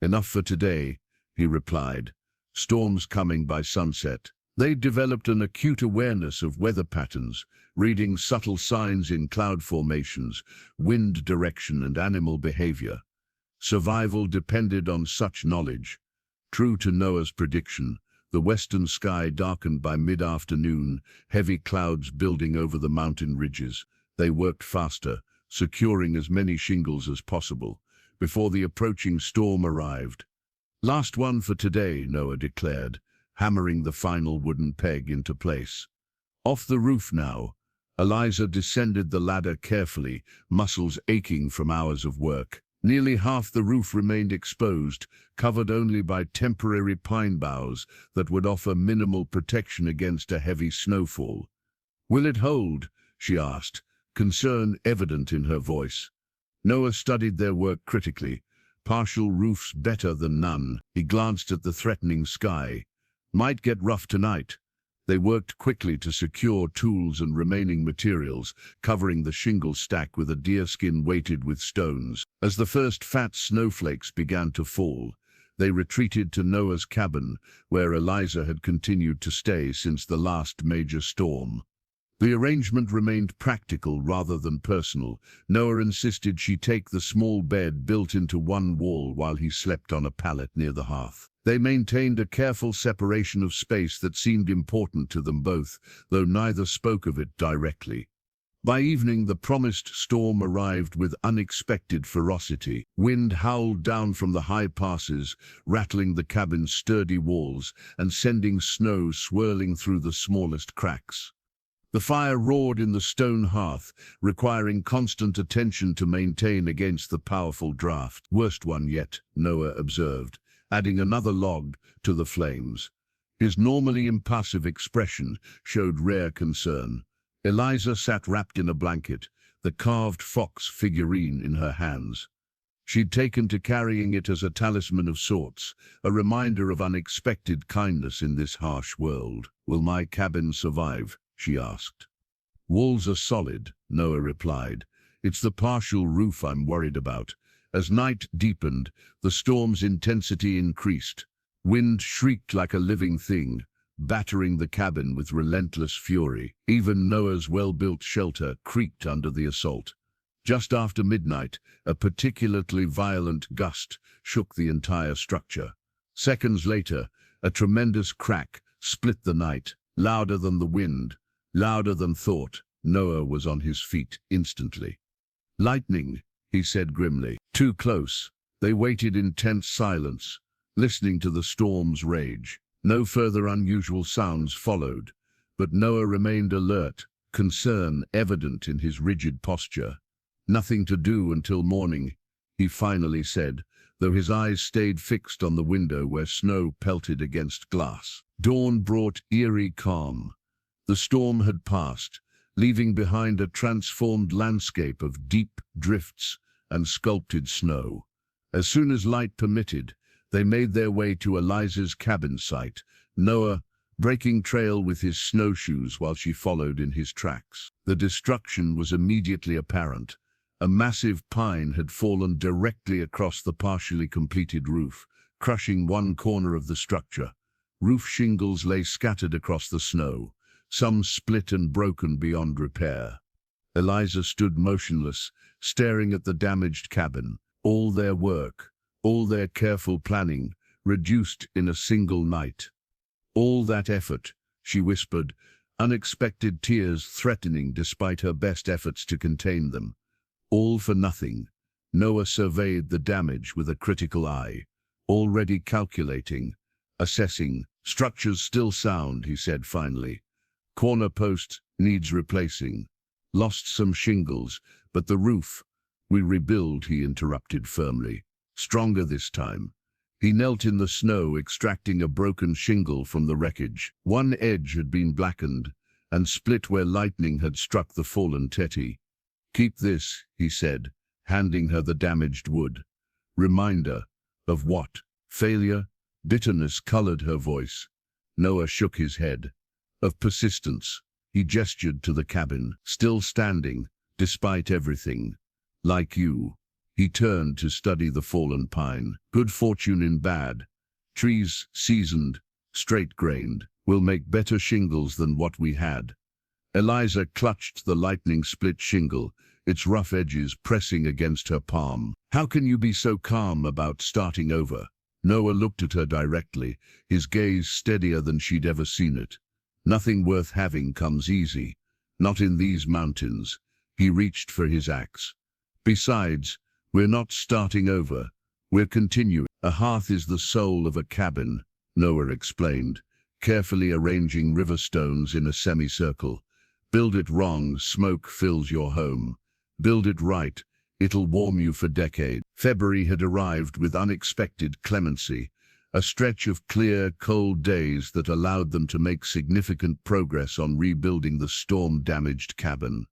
Speaker 1: Enough for today, he replied. Storms coming by sunset. They developed an acute awareness of weather patterns, reading subtle signs in cloud formations, wind direction and animal behavior. Survival depended on such knowledge. True to Noah's prediction, the western sky darkened by mid-afternoon, heavy clouds building over the mountain ridges. They worked faster, securing as many shingles as possible, before the approaching storm arrived. Last one for today, Noah declared, hammering the final wooden peg into place. Off the roof now, Eliza descended the ladder carefully, muscles aching from hours of work. Nearly half the roof remained exposed, covered only by temporary pine boughs that would offer minimal protection against a heavy snowfall. Will it hold? She asked, concern evident in her voice. Noah studied their work critically. Partial roofs better than none. He glanced at the threatening sky. Might get rough tonight. They worked quickly to secure tools and remaining materials, covering the shingle stack with a deerskin weighted with stones. As the first fat snowflakes began to fall, they retreated to Noah's cabin, where Eliza had continued to stay since the last major storm. The arrangement remained practical rather than personal. Noah insisted she take the small bed built into one wall while he slept on a pallet near the hearth. They maintained a careful separation of space that seemed important to them both, though neither spoke of it directly. By evening, the promised storm arrived with unexpected ferocity. Wind howled down from the high passes, rattling the cabin's sturdy walls and sending snow swirling through the smallest cracks. The fire roared in the stone hearth, requiring constant attention to maintain against the powerful draft. Worst one yet, Noah observed, adding another log to the flames. His normally impassive expression showed rare concern. Eliza sat wrapped in a blanket, the carved fox figurine in her hands. She'd taken to carrying it as a talisman of sorts, a reminder of unexpected kindness in this harsh world. Will my cabin survive? She asked. Walls are solid, Noah replied. It's the partial roof I'm worried about. As night deepened, the storm's intensity increased. Wind shrieked like a living thing, battering the cabin with relentless fury. Even Noah's well-built shelter creaked under the assault. Just after midnight, a particularly violent gust shook the entire structure. Seconds later, a tremendous crack split the night, louder than the wind, louder than thought. Noah was on his feet instantly. "Lightning," he said grimly. Too close. They waited in tense silence, listening to the storm's rage. No further unusual sounds followed, but Noah remained alert, concern evident in his rigid posture. "Nothing to do until morning," he finally said, though his eyes stayed fixed on the window where snow pelted against glass. Dawn brought eerie calm. The storm had passed, leaving behind a transformed landscape of deep drifts and sculpted snow. As soon as light permitted, they made their way to Eliza's cabin site, Noah breaking trail with his snowshoes while she followed in his tracks. The destruction was immediately apparent. A massive pine had fallen directly across the partially completed roof, crushing one corner of the structure. Roof shingles lay scattered across the snow, some split and broken beyond repair. Eliza stood motionless, staring at the damaged cabin. All their work, all their careful planning, reduced in a single night. All that effort, she whispered, unexpected tears threatening despite her best efforts to contain them. All for nothing. Noah surveyed the damage with a critical eye, already calculating, assessing. "Structure's still sound," he said finally. "Corner post needs replacing. Lost some shingles, but the roof, we rebuild," he interrupted firmly. "Stronger this time." He knelt in the snow, extracting a broken shingle from the wreckage. One edge had been blackened and split where lightning had struck the fallen tetty. "Keep this," he said, handing her the damaged wood. "Reminder of what? Failure?" Bitterness colored her voice. Noah shook his head. "Of persistence." He gestured to the cabin, still standing, despite everything. "Like you." He turned to study the fallen pine. "Good fortune in bad. Trees seasoned, straight-grained, will make better shingles than what we had." Eliza clutched the lightning-split shingle, its rough edges pressing against her palm. "How can you be so calm about starting over?" Noah looked at her directly, his gaze steadier than she'd ever seen it. "Nothing worth having comes easy. Not in these mountains." He reached for his axe. "Besides, we're not starting over. We're continuing." "A hearth is the soul of a cabin," Noah explained, carefully arranging river stones in a semicircle. "Build it wrong, smoke fills your home. Build it right, it'll warm you for decades." February had arrived with unexpected clemency, a stretch of clear, cold days that allowed them to make significant progress on rebuilding the storm-damaged cabin.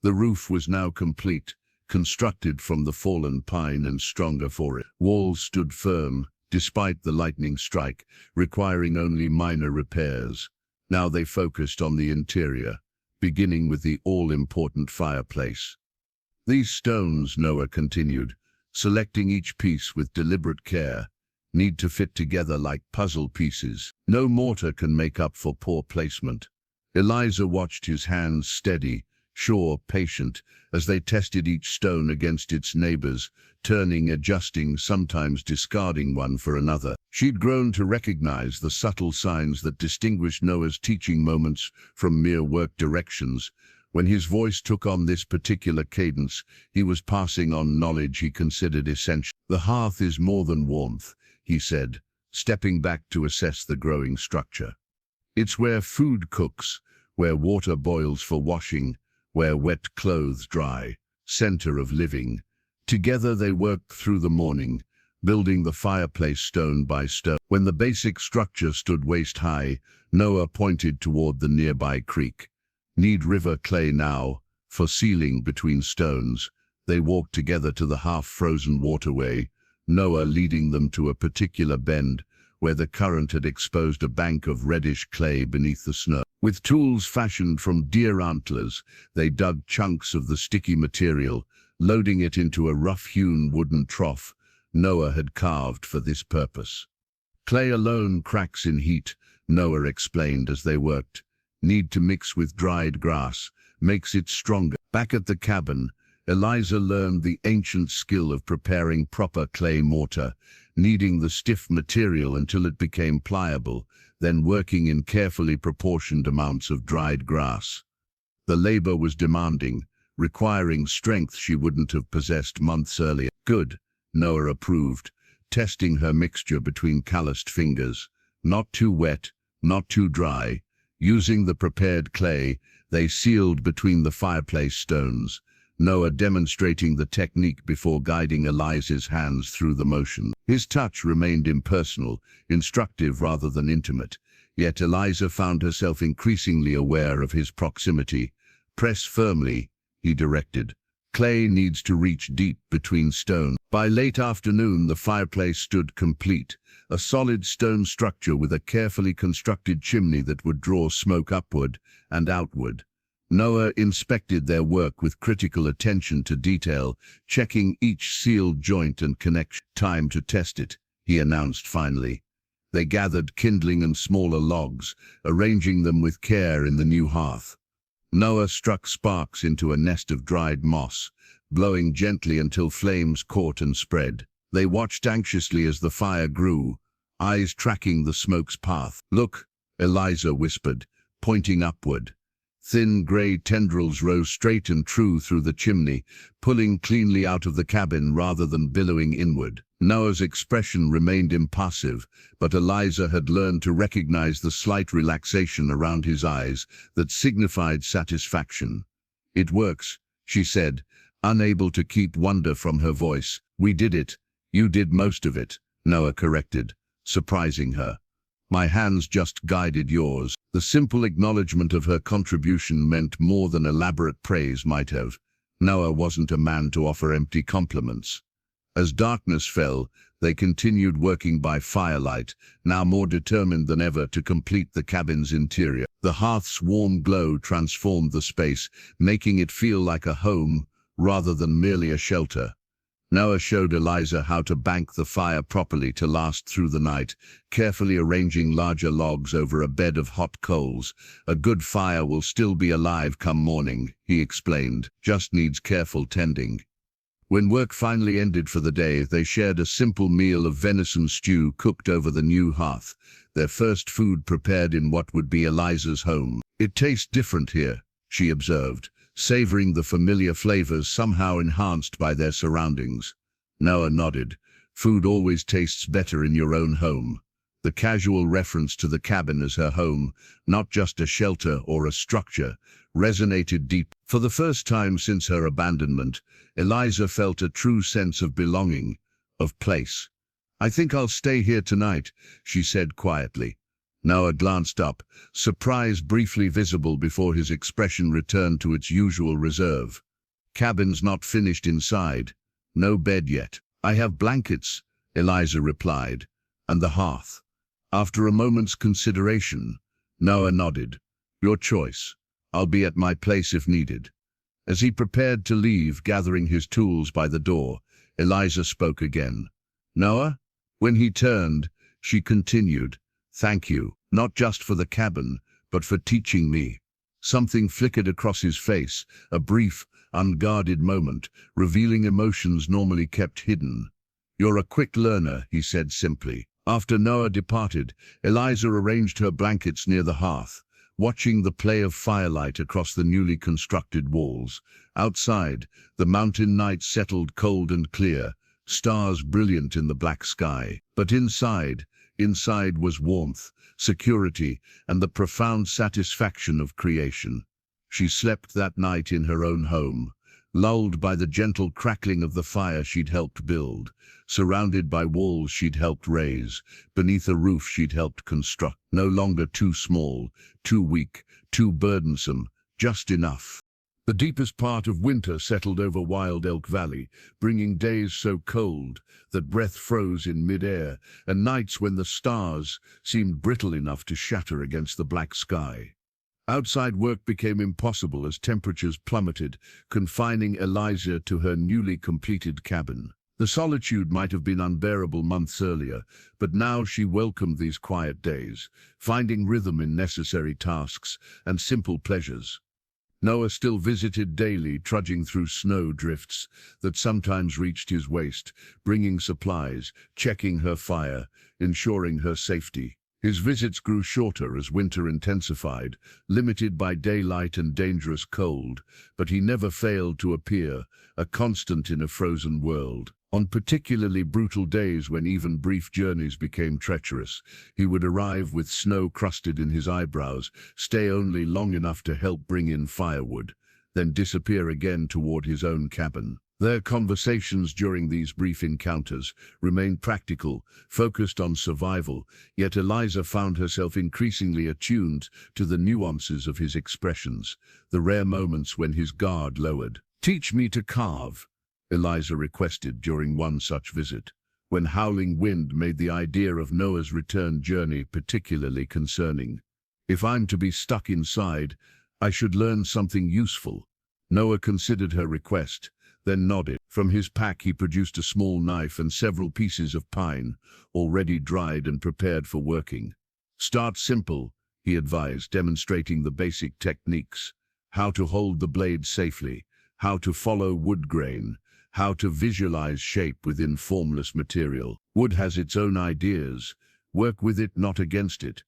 Speaker 1: The roof was now complete, constructed from the fallen pine and stronger for it. Walls stood firm, despite the lightning strike, requiring only minor repairs. Now they focused on the interior, beginning with the all-important fireplace. "These stones," Noah continued, selecting each piece with deliberate care, "need to fit together like puzzle pieces. No mortar can make up for poor placement." Eliza watched his hands steady, sure, patient, as they tested each stone against its neighbors, turning, adjusting, sometimes discarding one for another. She'd grown to recognize the subtle signs that distinguished Noah's teaching moments from mere work directions. When his voice took on this particular cadence, he was passing on knowledge he considered essential. "The hearth is more than warmth," he said, stepping back to assess the growing structure. "It's where food cooks, where water boils for washing, where wet clothes dry, center of living." Together they worked through the morning, building the fireplace stone by stone. When the basic structure stood waist-high, Noah pointed toward the nearby creek. "Need river clay now, for sealing between stones." They walked together to the half-frozen waterway, Noah leading them to a particular bend, where the current had exposed a bank of reddish clay beneath the snow. With tools fashioned from deer antlers, they dug chunks of the sticky material, loading it into a rough-hewn wooden trough Noah had carved for this purpose. Clay alone cracks in heat, Noah explained as they worked. Need to mix with dried grass, makes it stronger. Back at the cabin, Eliza learned the ancient skill of preparing proper clay mortar, kneading the stiff material until it became pliable, then working in carefully proportioned amounts of dried grass. The labor was demanding, requiring strength she wouldn't have possessed months earlier. Good, Noah approved, testing her mixture between calloused fingers. Not too wet, not too dry. Using the prepared clay, they sealed between the fireplace stones, Noah demonstrating the technique before guiding Eliza's hands through the motion. His touch remained impersonal, instructive rather than intimate, yet Eliza found herself increasingly aware of his proximity. Press firmly, he directed. Clay needs to reach deep between stones. By late afternoon, the fireplace stood complete, a solid stone structure with a carefully constructed chimney that would draw smoke upward and outward. Noah inspected their work with critical attention to detail, checking each sealed joint and connection. Time to test it, he announced finally. They gathered kindling and smaller logs, arranging them with care in the new hearth. Noah struck sparks into a nest of dried moss, blowing gently until flames caught and spread. They watched anxiously as the fire grew, eyes tracking the smoke's path. Look, Eliza whispered, pointing upward. Thin grey tendrils rose straight and true through the chimney, pulling cleanly out of the cabin rather than billowing inward. Noah's expression remained impassive, but Eliza had learned to recognize the slight relaxation around his eyes that signified satisfaction. It works, she said, unable to keep wonder from her voice. We did it. You did most of it, Noah corrected, surprising her. My hands just guided yours. The simple acknowledgement of her contribution meant more than elaborate praise might have. Noah wasn't a man to offer empty compliments. As darkness fell, they continued working by firelight, now more determined than ever to complete the cabin's interior. The hearth's warm glow transformed the space, making it feel like a home rather than merely a shelter. Noah showed Eliza how to bank the fire properly to last through the night, carefully arranging larger logs over a bed of hot coals. A good fire will still be alive come morning, he explained, just needs careful tending. When work finally ended for the day, they shared a simple meal of venison stew cooked over the new hearth, their first food prepared in what would be Eliza's home. It tastes different here, she observed, savoring the familiar flavors somehow enhanced by their surroundings. Noah nodded. Food always tastes better in your own home. The casual reference to the cabin as her home, not just a shelter or a structure, resonated deep. For the first time since her abandonment, Eliza felt a true sense of belonging, of place. I think I'll stay here tonight, she said quietly. Noah glanced up, surprise briefly visible before his expression returned to its usual reserve. Cabin's not finished inside. No bed yet. I have blankets, Eliza replied, and the hearth. After a moment's consideration, Noah nodded. Your choice. I'll be at my place if needed. As he prepared to leave, gathering his tools by the door, Eliza spoke again. Noah? When he turned, she continued, Thank you, not just for the cabin, but for teaching me. Something flickered across his face, a brief, unguarded moment, revealing emotions normally kept hidden. You're a quick learner, he said simply. After Noah departed, Eliza arranged her blankets near the hearth, watching the play of firelight across the newly constructed walls. Outside, the mountain night settled cold and clear, stars brilliant in the black sky. But inside was warmth, security, and the profound satisfaction of creation. She slept that night in her own home, lulled by the gentle crackling of the fire she'd helped build, surrounded by walls she'd helped raise, beneath a roof she'd helped construct. No longer too small, too weak, too burdensome, just enough. The deepest part of winter settled over Wild Elk Valley, bringing days so cold that breath froze in mid-air, and nights when the stars seemed brittle enough to shatter against the black sky. Outside work became impossible as temperatures plummeted, confining Eliza to her newly completed cabin. The solitude might have been unbearable months earlier, but now she welcomed these quiet days, finding rhythm in necessary tasks and simple pleasures. Noah still visited daily, trudging through snow drifts that sometimes reached his waist, bringing supplies, checking her fire, ensuring her safety. His visits grew shorter as winter intensified, limited by daylight and dangerous cold, but he never failed to appear, a constant in a frozen world. On particularly brutal days when even brief journeys became treacherous, he would arrive with snow crusted in his eyebrows, stay only long enough to help bring in firewood, then disappear again toward his own cabin. Their conversations during these brief encounters remained practical, focused on survival, yet Eliza found herself increasingly attuned to the nuances of his expressions, the rare moments when his guard lowered. "Teach me to carve," Eliza requested during one such visit, when howling wind made the idea of Noah's return journey particularly concerning. "If I'm to be stuck inside, I should learn something useful." Noah considered her request, then nodded. From his pack he produced a small knife and several pieces of pine, already dried and prepared for working. "Start simple," he advised, demonstrating the basic techniques: how to hold the blade safely, how to follow wood grain, how to visualize shape within formless material. Wood has its own ideas. Work with it, not against it.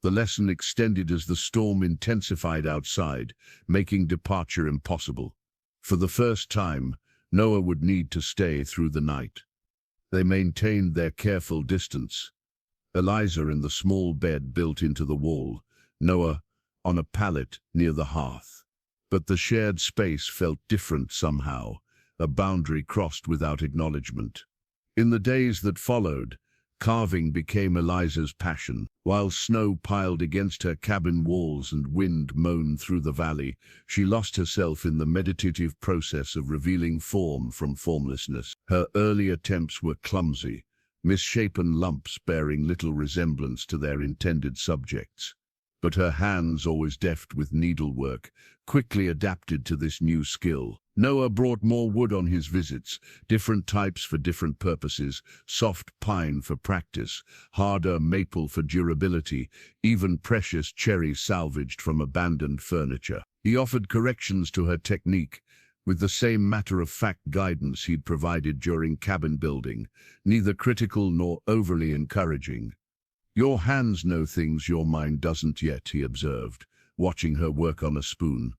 Speaker 1: The lesson extended as the storm intensified outside, making departure impossible. For the first time, Noah would need to stay through the night. They maintained their careful distance. Eliza in the small bed built into the wall, Noah on a pallet near the hearth. But the shared space felt different somehow, a boundary crossed without acknowledgement. In the days that followed, carving became Eliza's passion. While snow piled against her cabin walls and wind moaned through the valley, she lost herself in the meditative process of revealing form from formlessness. Her early attempts were clumsy, misshapen lumps bearing little resemblance to their intended subjects. But her hands, always deft with needlework, quickly adapted to this new skill. Noah brought more wood on his visits, different types for different purposes: soft pine for practice, harder maple for durability, even precious cherry salvaged from abandoned furniture. He offered corrections to her technique, with the same matter-of-fact guidance he'd provided during cabin building, neither critical nor overly encouraging. "Your hands know things your mind doesn't yet," he observed, watching her work on a spoon.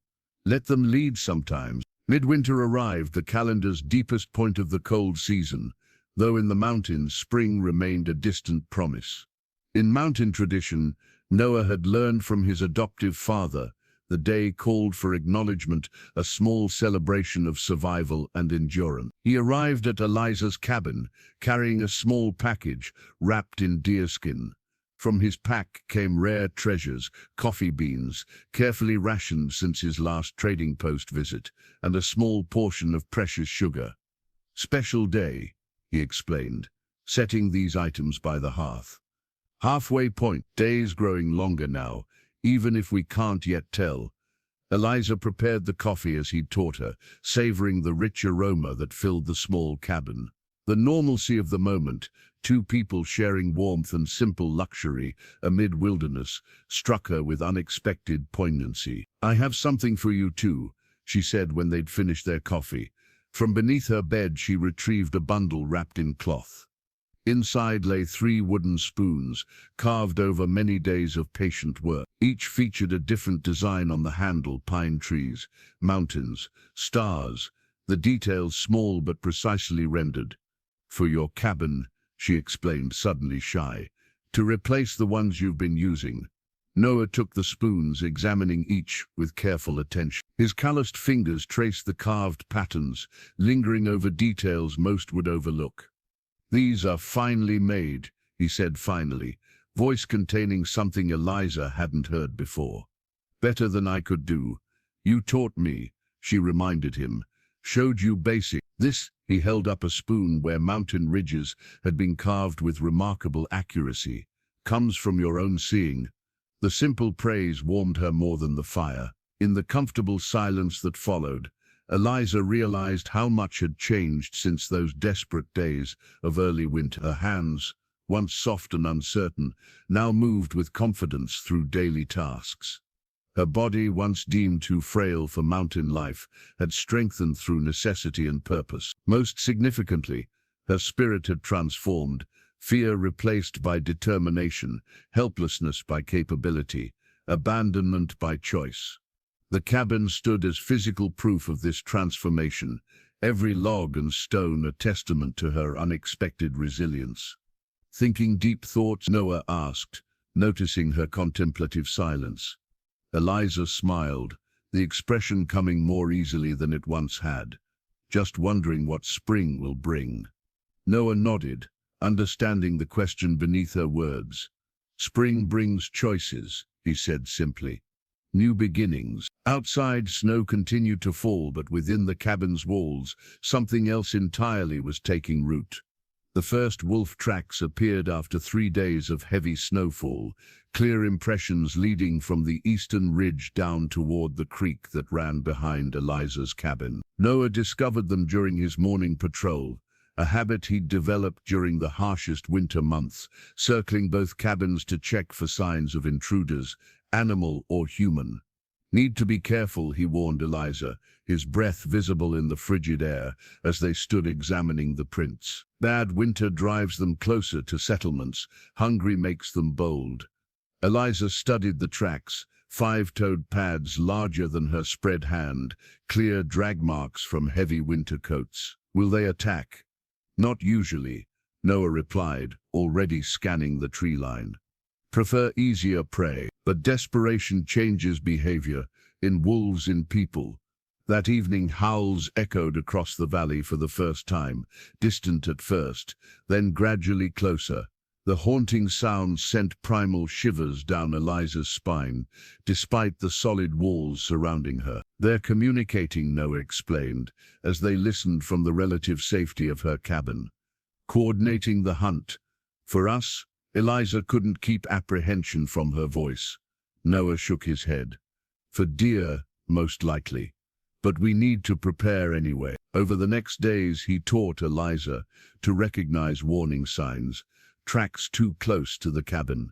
Speaker 1: "Let them lead sometimes." Midwinter arrived, the calendar's deepest point of the cold season, though in the mountains spring remained a distant promise. In mountain tradition, Noah had learned from his adoptive father, the day called for acknowledgement, a small celebration of survival and endurance. He arrived at Eliza's cabin, carrying a small package wrapped in deerskin. From his pack came rare treasures, coffee beans, carefully rationed since his last trading post visit, and a small portion of precious sugar. "Special day," he explained, setting these items by the hearth. "Halfway point, days growing longer now, even if we can't yet tell." Eliza prepared the coffee as he'd taught her, savoring the rich aroma that filled the small cabin. The normalcy of the moment, two people sharing warmth and simple luxury amid wilderness, struck her with unexpected poignancy. "I have something for you too," she said when they'd finished their coffee. From beneath her bed she retrieved a bundle wrapped in cloth. Inside lay 3 wooden spoons, carved over many days of patient work. Each featured a different design on the handle: pine trees, mountains, stars, the details small but precisely rendered. "For your cabin," she explained, suddenly shy, "to replace the ones you've been using." Noah took the spoons, examining each with careful attention. His calloused fingers traced the carved patterns, lingering over details most would overlook. "These are finely made," he said finally, voice containing something Eliza hadn't heard before. "Better than I could do. You taught me," she reminded him. "Showed you basic." This, he held up a spoon where mountain ridges had been carved with remarkable accuracy, "comes from your own seeing." The simple praise warmed her more than the fire. In the comfortable silence that followed, Eliza realized how much had changed since those desperate days of early winter. Her hands, once soft and uncertain, now moved with confidence through daily tasks. Her body, once deemed too frail for mountain life, had strengthened through necessity and purpose. Most significantly, her spirit had transformed, fear replaced by determination, helplessness by capability, abandonment by choice. The cabin stood as physical proof of this transformation, every log and stone a testament to her unexpected resilience. Thinking deep thoughts, Noah asked, noticing her contemplative silence. Eliza smiled, the expression coming more easily than it once had. Just wondering what spring will bring. Noah nodded, understanding the question beneath her words. Spring brings choices, he said simply. New beginnings. Outside, snow continued to fall, but within the cabin's walls, something else entirely was taking root. The first wolf tracks appeared after 3 days of heavy snowfall, clear impressions leading from the eastern ridge down toward the creek that ran behind Eliza's cabin. Noah discovered them during his morning patrol, a habit he'd developed during the harshest winter months, circling both cabins to check for signs of intruders, animal or human. Need to be careful, he warned Eliza, his breath visible in the frigid air as they stood examining the prints. Bad winter drives them closer to settlements, hungry makes them bold. Eliza studied the tracks, 5-toed pads larger than her spread hand, clear drag marks from heavy winter coats. Will they attack? Not usually, Noah replied, already scanning the tree line. Prefer easier prey, but desperation changes behavior, in wolves, in people. That evening howls echoed across the valley for the first time, distant at first, then gradually closer. The haunting sound sent primal shivers down Eliza's spine, despite the solid walls surrounding her. They're communicating, Noah explained, as they listened from the relative safety of her cabin. Coordinating the hunt. For us, Eliza couldn't keep apprehension from her voice. Noah shook his head. For deer, most likely. But we need to prepare anyway. Over the next days, he taught Eliza to recognize warning signs, tracks too close to the cabin,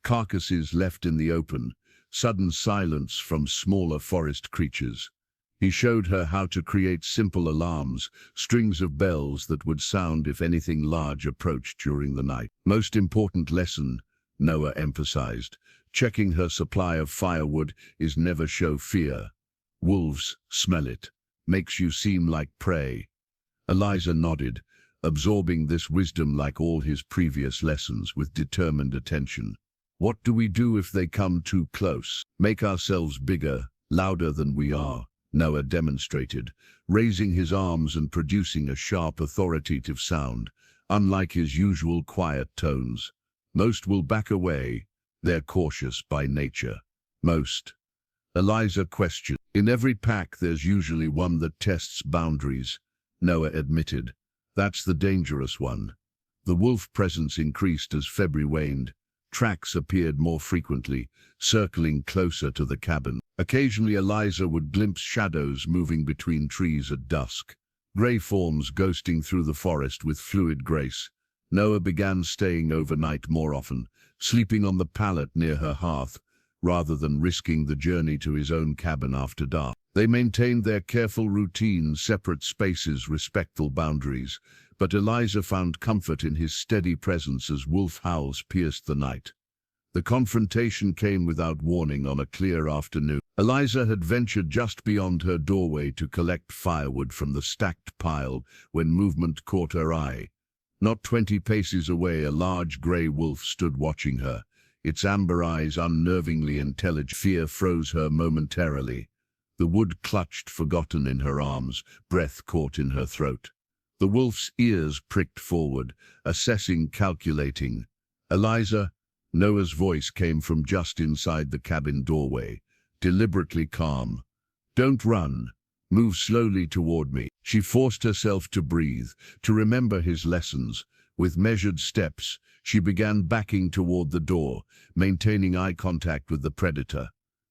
Speaker 1: carcasses left in the open, sudden silence from smaller forest creatures. He showed her how to create simple alarms, strings of bells that would sound if anything large approached during the night. Most important lesson, Noah emphasized, checking her supply of firewood is never show fear. Wolves smell it, makes you seem like prey. Eliza nodded, absorbing this wisdom like all his previous lessons with determined attention. What do we do if they come too close? Make ourselves bigger, louder than we are, Noah demonstrated, raising his arms and producing a sharp, authoritative sound, unlike his usual quiet tones. Most will back away. They're cautious by nature. Most. Eliza questioned. In every pack there's usually one that tests boundaries, Noah admitted. That's the dangerous one. The wolf presence increased as February waned. Tracks appeared more frequently, circling closer to the cabin. Occasionally Eliza would glimpse shadows moving between trees at dusk, gray forms ghosting through the forest with fluid grace. Noah began staying overnight more often, sleeping on the pallet near her hearth, rather than risking the journey to his own cabin after dark. They maintained their careful routine, separate spaces, respectful boundaries, but Eliza found comfort in his steady presence as wolf howls pierced the night. The confrontation came without warning on a clear afternoon. Eliza had ventured just beyond her doorway to collect firewood from the stacked pile when movement caught her eye. Not 20 paces away, a large gray wolf stood watching her, its amber eyes unnervingly intelligent. Fear froze her momentarily. The wood clutched forgotten in her arms, breath caught in her throat. The wolf's ears pricked forward, assessing, calculating. Eliza, Noah's voice came from just inside the cabin doorway, deliberately calm. Don't run. Move slowly toward me. She forced herself to breathe, to remember his lessons. With measured steps, she began backing toward the door, maintaining eye contact with the predator.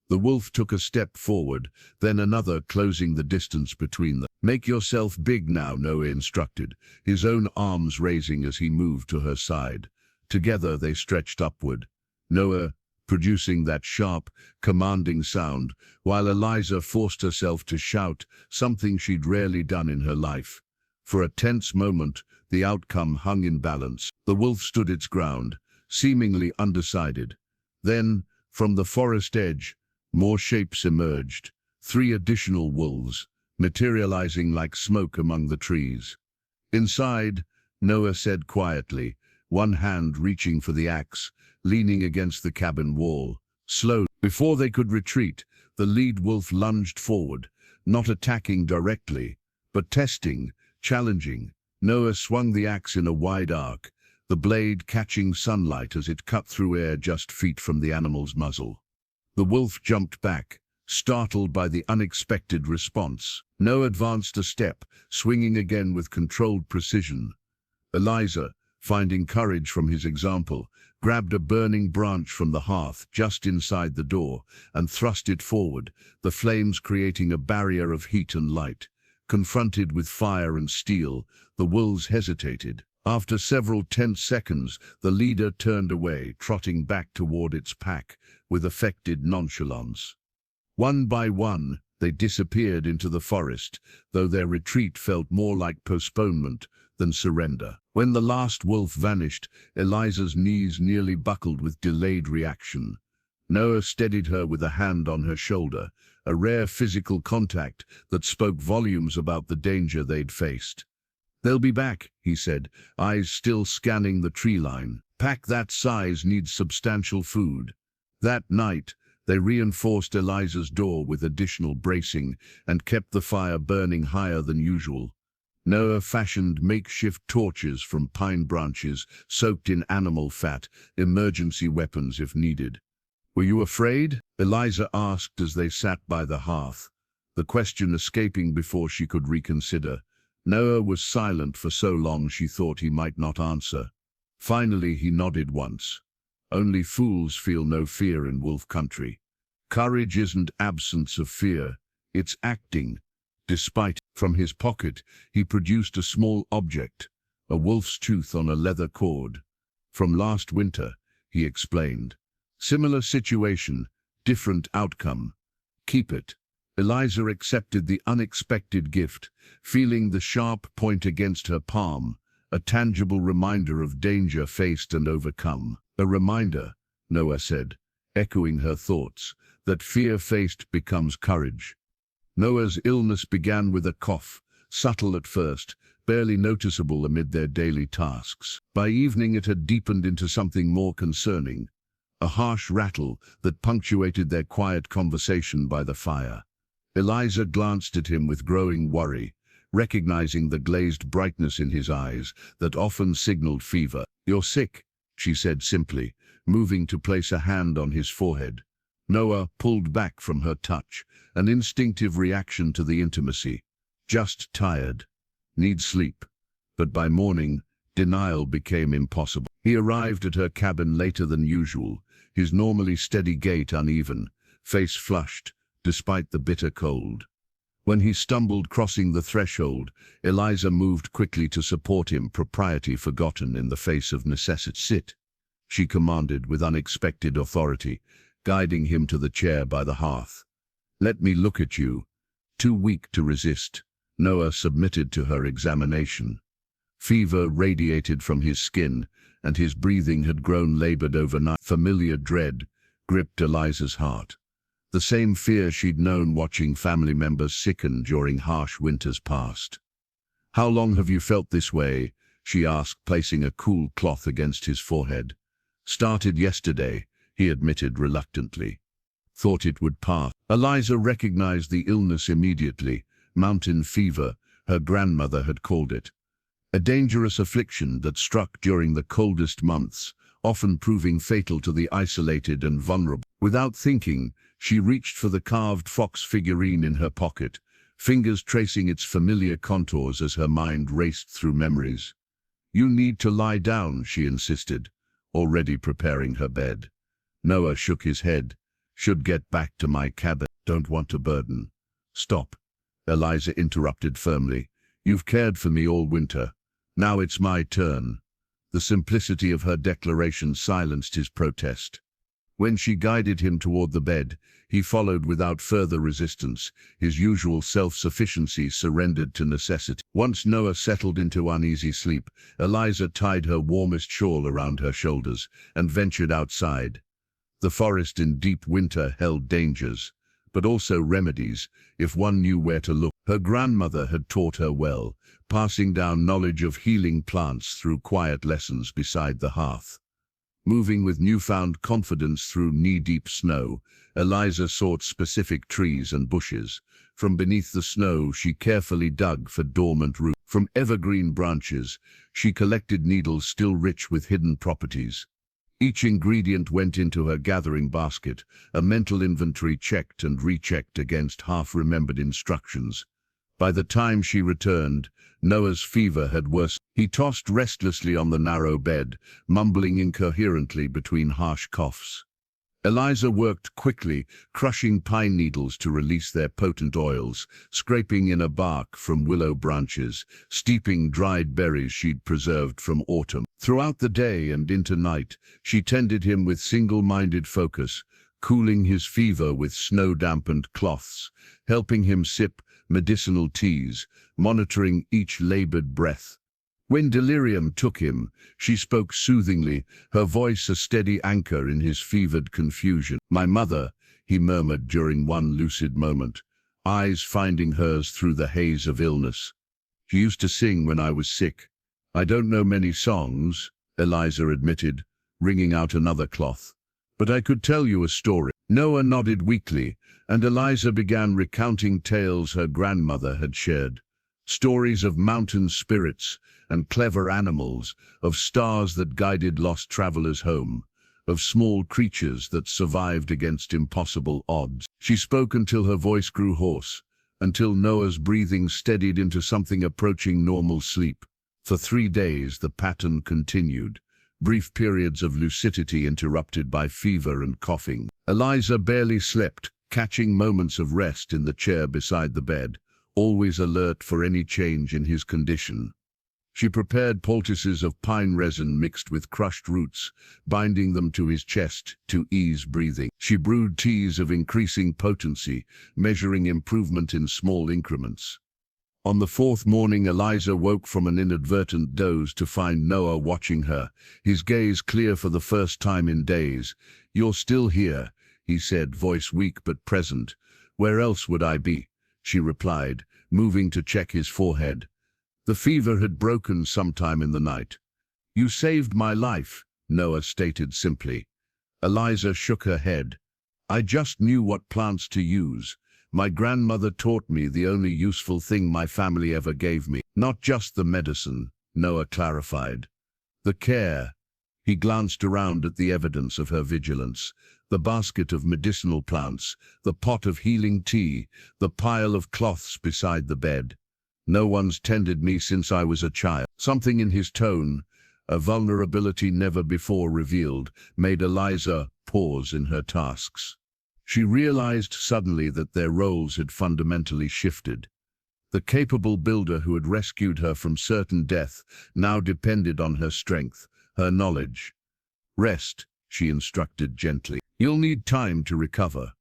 Speaker 1: The wolf took a step forward, then another, closing the distance between them. "Make yourself big now," Noah instructed, his own arms raising as he moved to her side. Together they stretched upward, Noah producing that sharp, commanding sound, while Eliza forced herself to shout, something she'd rarely done in her life. For a tense moment, the outcome hung in balance. The wolf stood its ground, seemingly undecided. Then, from the forest edge, more shapes emerged, 3 additional wolves, materializing like smoke among the trees. "Inside," Noah said quietly, one hand reaching for the axe, leaning against the cabin wall. Slowly, before they could retreat, the lead wolf lunged forward, not attacking directly, but testing, challenging. Noah swung the axe in a wide arc, the blade catching sunlight as it cut through air just feet from the animal's muzzle. The wolf jumped back, startled by the unexpected response. Noah advanced a step, swinging again with controlled precision. Eliza, finding courage from his example, grabbed a burning branch from the hearth just inside the door and thrust it forward, the flames creating a barrier of heat and light. Confronted with fire and steel, the wolves hesitated. After several tense seconds, the leader turned away, trotting back toward its pack with affected nonchalance. One by one, they disappeared into the forest, though their retreat felt more like postponement than surrender. When the last wolf vanished, Eliza's knees nearly buckled with delayed reaction. Noah steadied her with a hand on her shoulder, a rare physical contact that spoke volumes about the danger they'd faced. "They'll be back," he said, eyes still scanning the tree line. "Pack that size needs substantial food." That night, they reinforced Eliza's door with additional bracing and kept the fire burning higher than usual. Noah fashioned makeshift torches from pine branches soaked in animal fat, emergency weapons if needed. "Were you afraid?" Eliza asked as they sat by the hearth, the question escaping before she could reconsider. Noah was silent for so long she thought he might not answer. Finally he nodded once. "Only fools feel no fear in wolf country. Courage isn't absence of fear, it's acting." Despite, from his pocket, he produced a small object, a wolf's tooth on a leather cord. "From last winter," he explained. "Similar situation, different outcome. Keep it." Eliza accepted the unexpected gift, feeling the sharp point against her palm, a tangible reminder of danger faced and overcome. "A reminder," Noah said, echoing her thoughts, "that fear faced becomes courage." Noah's illness began with a cough, subtle at first, barely noticeable amid their daily tasks. By evening it had deepened into something more concerning, a harsh rattle that punctuated their quiet conversation by the fire. Eliza glanced at him with growing worry, recognizing the glazed brightness in his eyes that often signaled fever. "You're sick," she said simply, moving to place a hand on his forehead. Noah pulled back from her touch, an instinctive reaction to the intimacy. "Just tired. Need sleep." But by morning, denial became impossible. He arrived at her cabin later than usual, his normally steady gait uneven, face flushed, despite the bitter cold. When he stumbled crossing the threshold, Eliza moved quickly to support him, propriety forgotten in the face of necessity. "Sit," she commanded with unexpected authority, guiding him to the chair by the hearth. "Let me look at you." Too weak to resist, Noah submitted to her examination. Fever radiated from his skin, and his breathing had grown labored overnight. Familiar dread gripped Eliza's heart. The same fear she'd known watching family members sicken during harsh winters past. "How long have you felt this way?" she asked, placing a cool cloth against his forehead. "Started yesterday," he admitted reluctantly. "Thought it would pass." Eliza recognized the illness immediately. Mountain fever, her grandmother had called it. A dangerous affliction that struck during the coldest months, often proving fatal to the isolated and vulnerable. Without thinking, she reached for the carved fox figurine in her pocket, fingers tracing its familiar contours as her mind raced through memories. "You need to lie down," she insisted, already preparing her bed. Noah shook his head. Should get back to my cabin. Don't want to burden. Stop, Eliza interrupted firmly. You've cared for me all winter. Now it's my turn. The simplicity of her declaration silenced his protest. When she guided him toward the bed, he followed without further resistance. His usual self-sufficiency surrendered to necessity. Once Noah settled into uneasy sleep, Eliza tied her warmest shawl around her shoulders and ventured outside. The forest in deep winter held dangers, but also remedies, if one knew where to look. Her grandmother had taught her well, passing down knowledge of healing plants through quiet lessons beside the hearth. Moving with newfound confidence through knee-deep snow, Eliza sought specific trees and bushes. From beneath the snow, she carefully dug for dormant roots. From evergreen branches, she collected needles still rich with hidden properties. Each ingredient went into her gathering basket, a mental inventory checked and rechecked against half-remembered instructions. By the time she returned, Noah's fever had worsened. He tossed restlessly on the narrow bed, mumbling incoherently between harsh coughs. Eliza worked quickly, crushing pine needles to release their potent oils, scraping inner bark from willow branches, steeping dried berries she'd preserved from autumn. Throughout the day and into night, she tended him with single-minded focus, cooling his fever with snow-dampened cloths, helping him sip medicinal teas, monitoring each labored breath. When delirium took him, she spoke soothingly, her voice a steady anchor in his fevered confusion. "My mother," he murmured during one lucid moment, eyes finding hers through the haze of illness. "She used to sing when I was sick." "I don't know many songs," Eliza admitted, wringing out another cloth. "But I could tell you a story." Noah nodded weakly, and Eliza began recounting tales her grandmother had shared. Stories of mountain spirits and clever animals, of stars that guided lost travelers home, of small creatures that survived against impossible odds. She spoke until her voice grew hoarse, until Noah's breathing steadied into something approaching normal sleep. For 3 days the pattern continued, brief periods of lucidity interrupted by fever and coughing. Eliza barely slept, catching moments of rest in the chair beside the bed, always alert for any change in his condition. She prepared poultices of pine resin mixed with crushed roots, binding them to his chest to ease breathing. She brewed teas of increasing potency, measuring improvement in small increments. On the 4th morning, Eliza woke from an inadvertent doze to find Noah watching her, his gaze clear for the first time in days. "You're still here," he said, voice weak but present. "Where else would I be?" she replied, moving to check his forehead. The fever had broken sometime in the night. "You saved my life," Noah stated simply. Eliza shook her head. "I just knew what plants to use. My grandmother taught me the only useful thing my family ever gave me. Not just the medicine," Noah clarified. "The care." He glanced around at the evidence of her vigilance. The basket of medicinal plants, the pot of healing tea, the pile of cloths beside the bed. "No one's tended me since I was a child." Something in his tone, a vulnerability never before revealed, made Eliza pause in her tasks. She realized suddenly that their roles had fundamentally shifted. The capable builder who had rescued her from certain death now depended on her strength, her knowledge. "Rest," she instructed gently. "You'll need time to recover."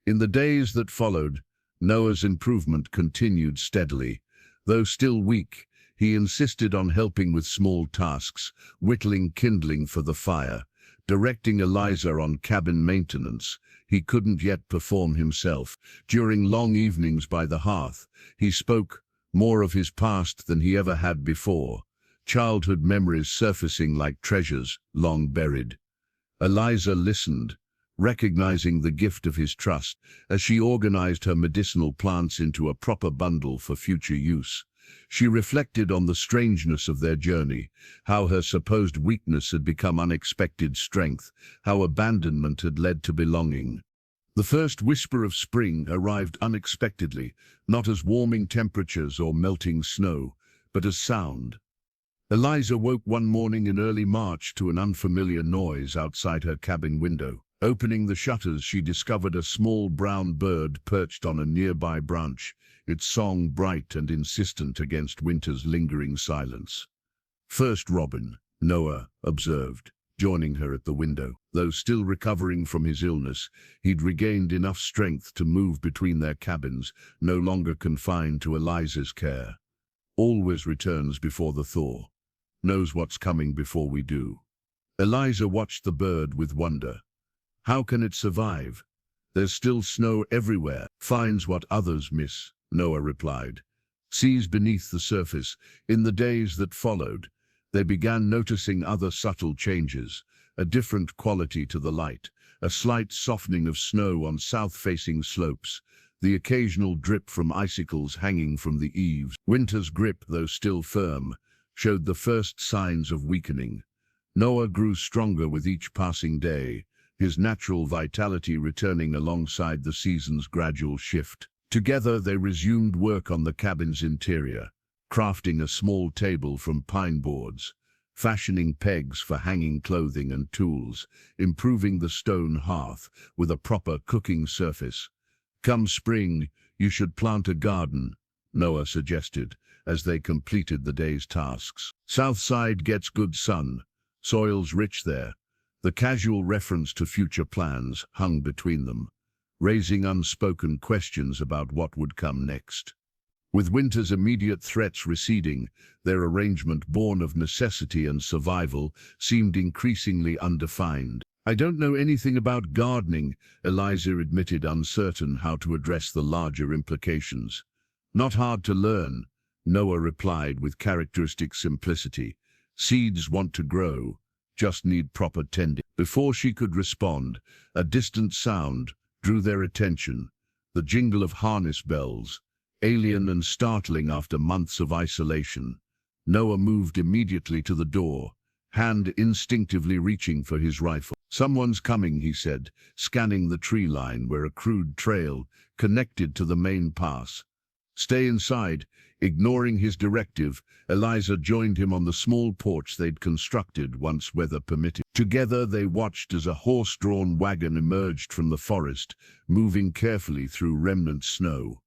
Speaker 1: In the days that followed, Noah's improvement continued steadily. Though still weak, he insisted on helping with small tasks, whittling kindling for the fire, directing Eliza on cabin maintenance. He couldn't yet perform himself. During long evenings by the hearth, he spoke more of his past than he ever had before, childhood memories surfacing like treasures long buried. Eliza listened, recognizing the gift of his trust, as she organized her medicinal plants into a proper bundle for future use. She reflected on the strangeness of their journey, how her supposed weakness had become unexpected strength, how abandonment had led to belonging. The first whisper of spring arrived unexpectedly, not as warming temperatures or melting snow, but as sound. Eliza woke one morning in early March to an unfamiliar noise outside her cabin window. Opening the shutters, she discovered a small brown bird perched on a nearby branch, its song bright and insistent against winter's lingering silence. "First Robin," Noah observed, joining her at the window. Though still recovering from his illness, he'd regained enough strength to move between their cabins, no longer confined to Eliza's care. "Always returns before the thaw. Knows what's coming before we do." Eliza watched the bird with wonder. "How can it survive? There's still snow everywhere." "Finds what others miss," Noah replied. "Sees beneath the surface." In the days that followed, they began noticing other subtle changes, a different quality to the light, a slight softening of snow on south-facing slopes, the occasional drip from icicles hanging from the eaves. Winter's grip, though still firm, showed the first signs of weakening. Noah grew stronger with each passing day, his natural vitality returning alongside the season's gradual shift. Together they resumed work on the cabin's interior, crafting a small table from pine boards, fashioning pegs for hanging clothing and tools, improving the stone hearth with a proper cooking surface. "Come spring, you should plant a garden," Noah suggested, as they completed the day's tasks. "Southside gets good sun, soil's rich there." The casual reference to future plans hung between them, raising unspoken questions about what would come next. With winter's immediate threats receding, their arrangement, born of necessity and survival, seemed increasingly undefined. "I don't know anything about gardening," Eliza admitted, uncertain how to address the larger implications. "Not hard to learn," Noah replied with characteristic simplicity. "Seeds want to grow, just need proper tending." Before she could respond, a distant sound drew their attention, the jingle of harness bells, alien and startling after months of isolation. Noah moved immediately to the door, hand instinctively reaching for his rifle. "Someone's coming," he said, scanning the tree line where a crude trail connected to the main pass. "Stay inside." Ignoring his directive, Eliza joined him on the small porch they'd constructed once weather permitted. Together they watched as a horse-drawn wagon emerged from the forest, moving carefully through remnant snow.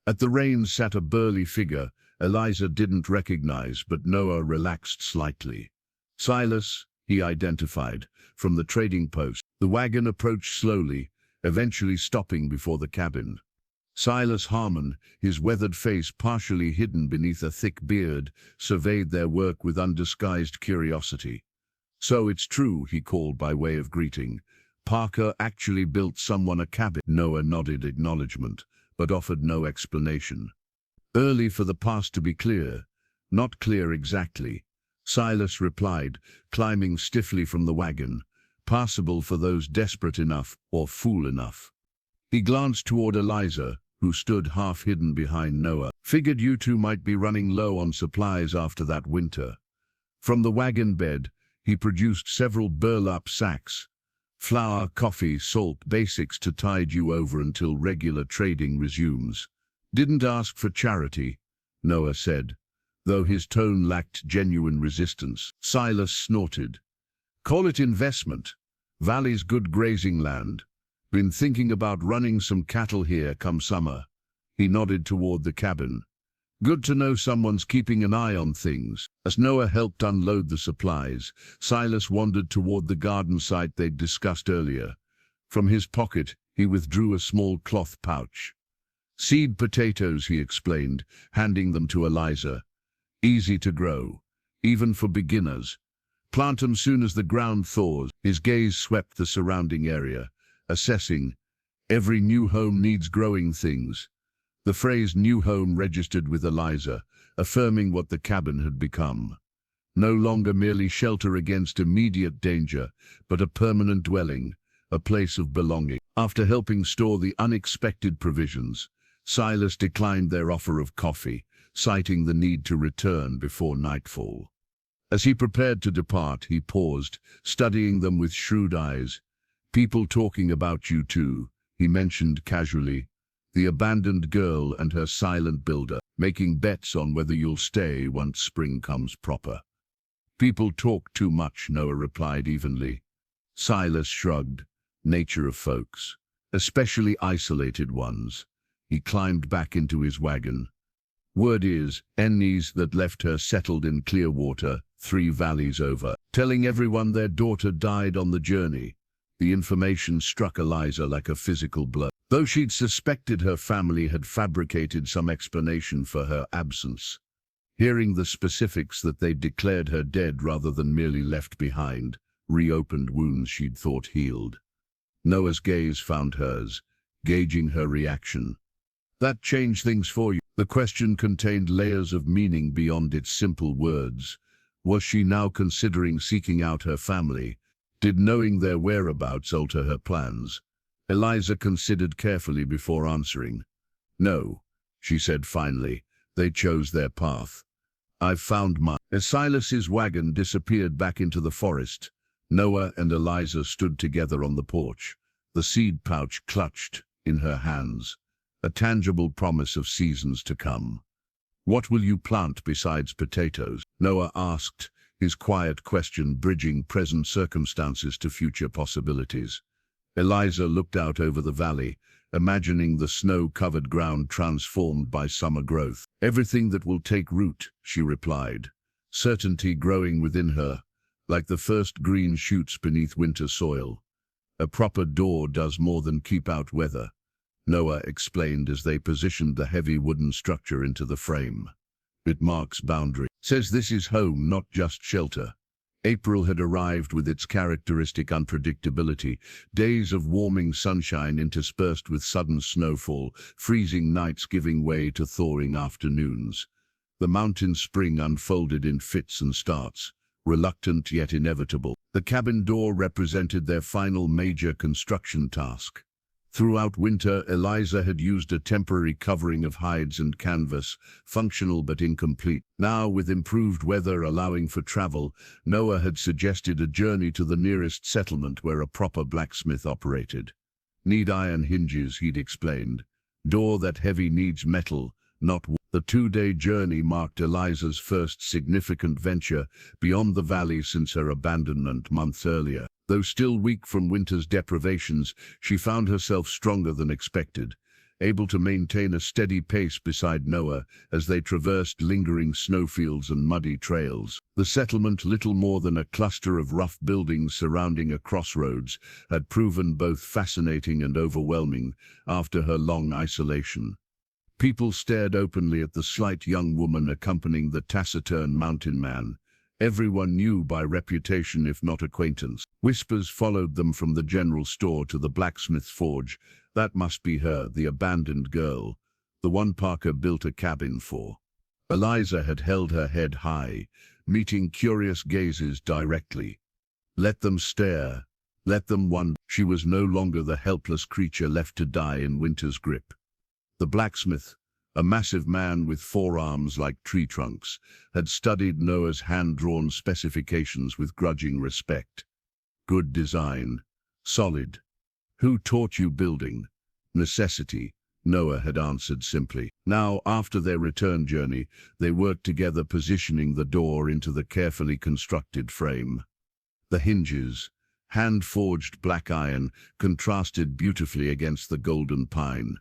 Speaker 1: At the reins sat a burly figure Eliza didn't recognize, but Noah relaxed slightly. "Silas," he identified, from the trading post. The wagon approached slowly, eventually stopping before the cabin. Silas Harmon, his weathered face partially hidden beneath a thick beard, surveyed their work with undisguised curiosity. "So it's true," he called by way of greeting. "Parker actually built someone a cabin." Noah nodded acknowledgement, but offered no explanation. "Early for the past to be clear. Not clear exactly," Silas replied, climbing stiffly from the wagon. "Passable for those desperate enough or fool enough." He glanced toward Eliza, who stood half-hidden behind Noah. "Figured you two might be running low on supplies after that winter." From the wagon bed, he produced several burlap sacks. "Flour, coffee, salt, basics to tide you over until regular trading resumes." "Didn't ask for charity," Noah said, though his tone lacked genuine resistance. Silas snorted. "Call it investment. Valley's good grazing land. Been thinking about running some cattle here come summer." He nodded toward the cabin. "Good to know someone's keeping an eye on things." As Noah helped unload the supplies, Silas wandered toward the garden site they'd discussed earlier. From his pocket, he withdrew a small cloth pouch. "Seed potatoes," he explained, handing them to Eliza. "Easy to grow, even for beginners. Plant 'em soon as the ground thaws." His gaze swept the surrounding area, assessing. "Every new home needs growing things." The phrase "new home" registered with Eliza, affirming what the cabin had become. No longer merely shelter against immediate danger, but a permanent dwelling, a place of belonging. After helping store the unexpected provisions, Silas declined their offer of coffee, citing the need to return before nightfall. As he prepared to depart, he paused, studying them with shrewd eyes. "People talking about you too," he mentioned casually. "The abandoned girl and her silent builder, making bets on whether you'll stay once spring comes proper." "People talk too much," Noah replied evenly. Silas shrugged. nature of folks, especially isolated ones. He climbed back into his wagon. Word is, Ennis that left her settled in Clearwater, 3 valleys over, telling everyone their daughter died on the journey. The information struck Eliza like a physical blow. Though she'd suspected her family had fabricated some explanation for her absence, hearing the specifics that they'd declared her dead rather than merely left behind, reopened wounds she'd thought healed. Noah's gaze found hers, gauging her reaction. That changed things for you. The question contained layers of meaning beyond its simple words. Was she now considering seeking out her family? Did knowing their whereabouts alter her plans? Eliza considered carefully before answering. No, she said finally. They chose their path. I've found mine. As Silas's wagon disappeared back into the forest, Noah and Eliza stood together on the porch, the seed pouch clutched in her hands, a tangible promise of seasons to come. What will you plant besides potatoes? Noah asked, his quiet question bridging present circumstances to future possibilities. Eliza looked out over the valley, imagining the snow-covered ground transformed by summer growth. Everything that will take root, she replied, certainty growing within her, like the first green shoots beneath winter soil. A proper door does more than keep out weather, Noah explained as they positioned the heavy wooden structure into the frame. It marks boundary. Says this is home, not just shelter. April had arrived with its characteristic unpredictability, days of warming sunshine interspersed with sudden snowfall, freezing nights giving way to thawing afternoons. The mountain spring unfolded in fits and starts, reluctant yet inevitable. The cabin door represented their final major construction task. Throughout winter, Eliza had used a temporary covering of hides and canvas, functional but incomplete. Now, with improved weather allowing for travel, Noah had suggested a journey to the nearest settlement where a proper blacksmith operated. Need iron hinges, he'd explained. Door that heavy needs metal, not wood. The 2-day journey marked Eliza's first significant venture beyond the valley since her abandonment months earlier. Though still weak from winter's deprivations, she found herself stronger than expected, able to maintain a steady pace beside Noah as they traversed lingering snowfields and muddy trails. The settlement, little more than a cluster of rough buildings surrounding a crossroads, had proven both fascinating and overwhelming after her long isolation. People stared openly at the slight young woman accompanying the taciturn mountain man. Everyone knew by reputation if not acquaintance. Whispers followed them from the general store to the blacksmith's forge. That must be her, the abandoned girl, the one Parker built a cabin for. Eliza had held her head high, meeting curious gazes directly. Let them stare, let them wonder. She was no longer the helpless creature left to die in winter's grip. The blacksmith, a massive man with forearms like tree trunks, had studied Noah's hand-drawn specifications with grudging respect. Good design. Solid. Who taught you building? Necessity, Noah had answered simply. Now, after their return journey, they worked together positioning the door into the carefully constructed frame. The hinges, hand-forged black iron, contrasted beautifully against the golden pine.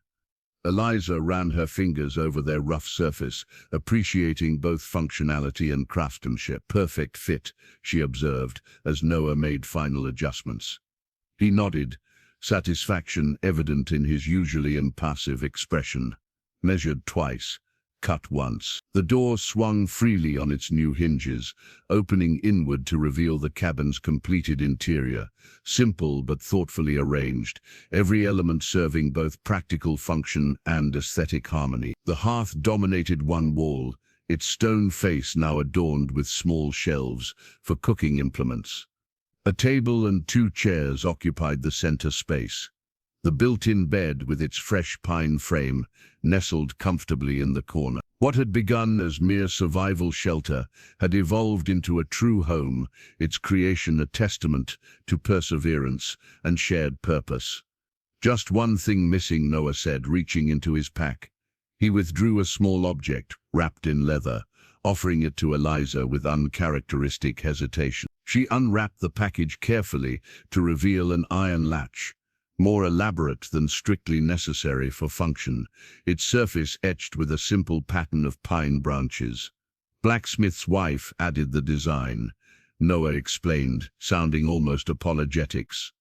Speaker 1: Eliza ran her fingers over their rough surface, appreciating both functionality and craftsmanship. Perfect fit, she observed, as Noah made final adjustments. He nodded, satisfaction evident in his usually impassive expression. Measured twice, cut once. The door swung freely on its new hinges, opening inward to reveal the cabin's completed interior. Simple but thoughtfully arranged, every element serving both practical function and aesthetic harmony. The hearth dominated one wall, its stone face now adorned with small shelves for cooking implements. A table and 2 chairs occupied the center space. The built-in bed with its fresh pine frame nestled comfortably in the corner. What had begun as mere survival shelter had evolved into a true home, its creation a testament to perseverance and shared purpose. Just one thing missing, Noah said, reaching into his pack. He withdrew a small object, wrapped in leather, offering it to Eliza with uncharacteristic hesitation. She unwrapped the package carefully to reveal an iron latch, more elaborate than strictly necessary for function, its surface etched with a simple pattern of pine branches. "Blacksmith's wife added the design," Noah explained, sounding almost apologetics.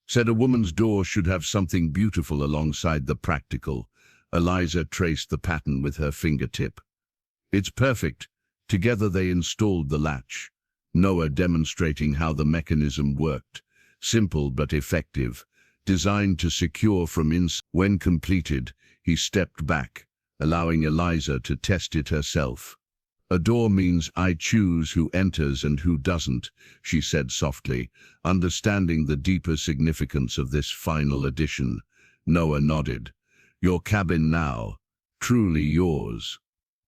Speaker 1: "Said a woman's door should have something beautiful alongside the practical." Eliza traced the pattern with her fingertip. "It's perfect." Together they installed the latch, Noah demonstrating how the mechanism worked. Simple but effective, designed to secure from inside. When completed, he stepped back, allowing Eliza to test it herself. "A door means I choose who enters and who doesn't," she said softly, understanding the deeper significance of this final addition. Noah nodded. "Your cabin now, truly yours."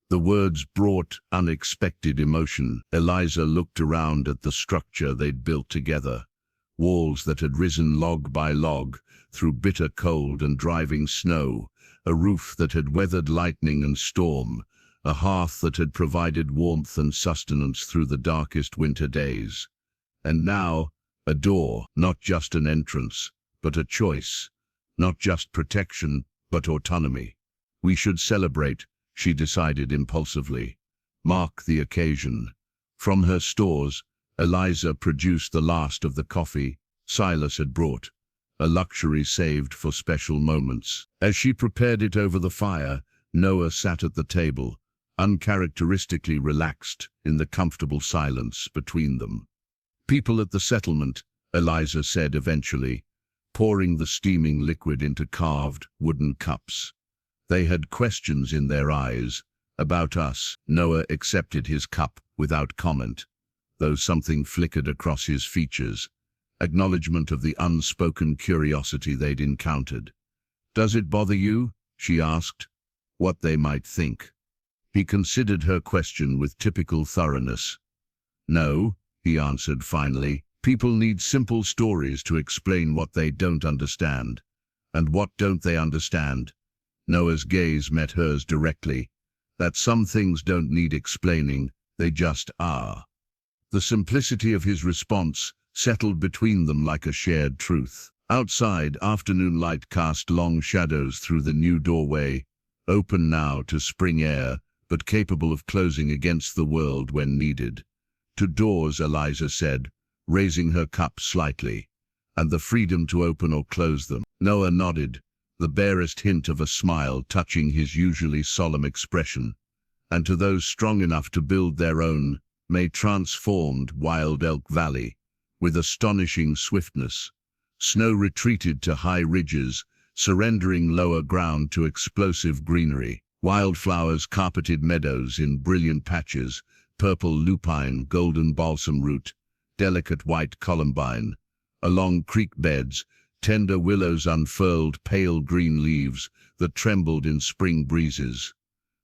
Speaker 1: The words brought unexpected emotion. Eliza looked around at the structure they'd built together. Walls that had risen log by log through bitter cold and driving snow, a roof that had weathered lightning and storm, a hearth that had provided warmth and sustenance through the darkest winter days. And now, a door, not just an entrance, but a choice, not just protection, but autonomy. "We should celebrate," she decided impulsively. "Mark the occasion." From her stores, Eliza produced the last of the coffee Silas had brought, a luxury saved for special moments. As she prepared it over the fire, Noah sat at the table, uncharacteristically relaxed in the comfortable silence between them. "People at the settlement," Eliza said eventually, pouring the steaming liquid into carved wooden cups. "They had questions in their eyes about us." Noah accepted his cup without comment, though something flickered across his features, acknowledgement of the unspoken curiosity they'd encountered. "Does it bother you?" she asked. "What they might think?" He considered her question with typical thoroughness. "No," he answered finally. "People need simple stories to explain what they don't understand." "And what don't they understand?" Noah's gaze met hers directly. "That some things don't need explaining, they just are." The simplicity of his response settled between them like a shared truth. Outside, afternoon light cast long shadows through the new doorway, open now to spring air, but capable of closing against the world when needed. "To doors," Eliza said, raising her cup slightly, "and the freedom to open or close them." Noah nodded, the barest hint of a smile touching his usually solemn expression. "And to those strong enough to build their own," May transformed Wild Elk Valley with astonishing swiftness. Snow retreated to high ridges, surrendering lower ground to explosive greenery. Wildflowers carpeted meadows in brilliant patches, purple lupine, golden balsam root, delicate white columbine. Along creek beds, tender willows unfurled pale green leaves that trembled in spring breezes.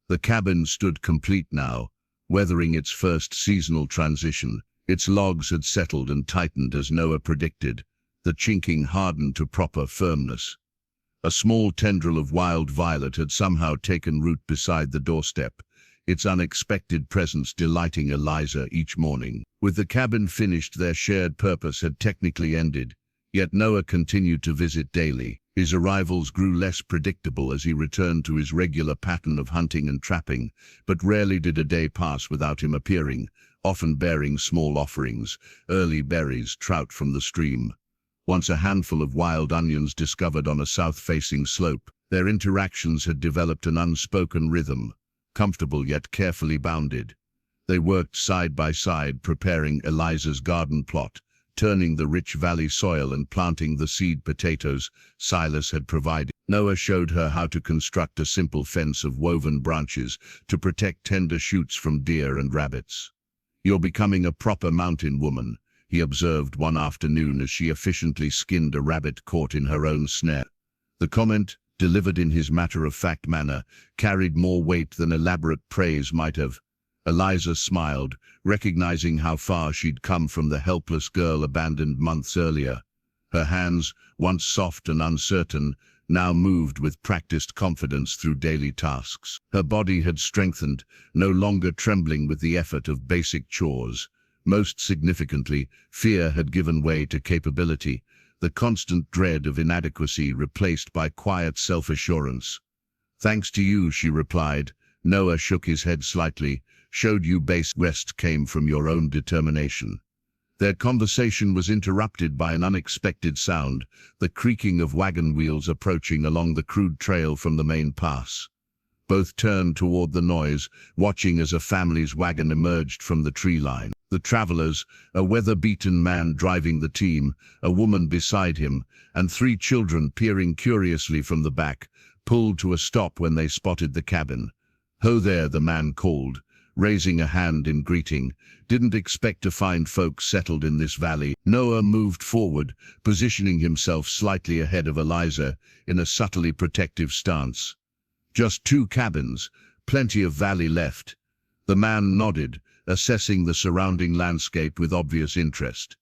Speaker 1: The cabin stood complete now, weathering its first seasonal transition. Its logs had settled and tightened as Noah predicted, the chinking hardened to proper firmness. A small tendril of wild violet had somehow taken root beside the doorstep, its unexpected presence delighting Eliza each morning. With the cabin finished, their shared purpose had technically ended, yet Noah continued to visit daily. His arrivals grew less predictable as he returned to his regular pattern of hunting and trapping, but rarely did a day pass without him appearing, often bearing small offerings, early berries, trout from the stream. Once a handful of wild onions discovered on a south-facing slope, their interactions had developed an unspoken rhythm, comfortable yet carefully bounded. They worked side by side, preparing Eliza's garden plot, turning the rich valley soil and planting the seed potatoes Silas had provided. Noah showed her how to construct a simple fence of woven branches to protect tender shoots from deer and rabbits. "You're becoming a proper mountain woman," he observed one afternoon as she efficiently skinned a rabbit caught in her own snare. The comment, delivered in his matter-of-fact manner, carried more weight than elaborate praise might have. Eliza smiled, recognizing how far she'd come from the helpless girl abandoned months earlier. Her hands, once soft and uncertain, now moved with practiced confidence through daily tasks. Her body had strengthened, no longer trembling with the effort of basic chores. Most significantly, fear had given way to capability, the constant dread of inadequacy replaced by quiet self-assurance. "Thanks to you," she replied. Noah shook his head slightly. "Showed you base rest came from your own determination." Their conversation was interrupted by an unexpected sound, the creaking of wagon wheels approaching along the crude trail from the main pass. Both turned toward the noise, watching as a family's wagon emerged from the tree line. The travelers, a weather-beaten man driving the team, a woman beside him, and 3 children peering curiously from the back, pulled to a stop when they spotted the cabin. "Ho there," the man called, raising a hand in greeting. "Didn't expect to find folks settled in this valley." Noah moved forward, positioning himself slightly ahead of Eliza in a subtly protective stance. "Just 2 cabins, plenty of valley left." The man nodded, assessing the surrounding landscape with obvious interest.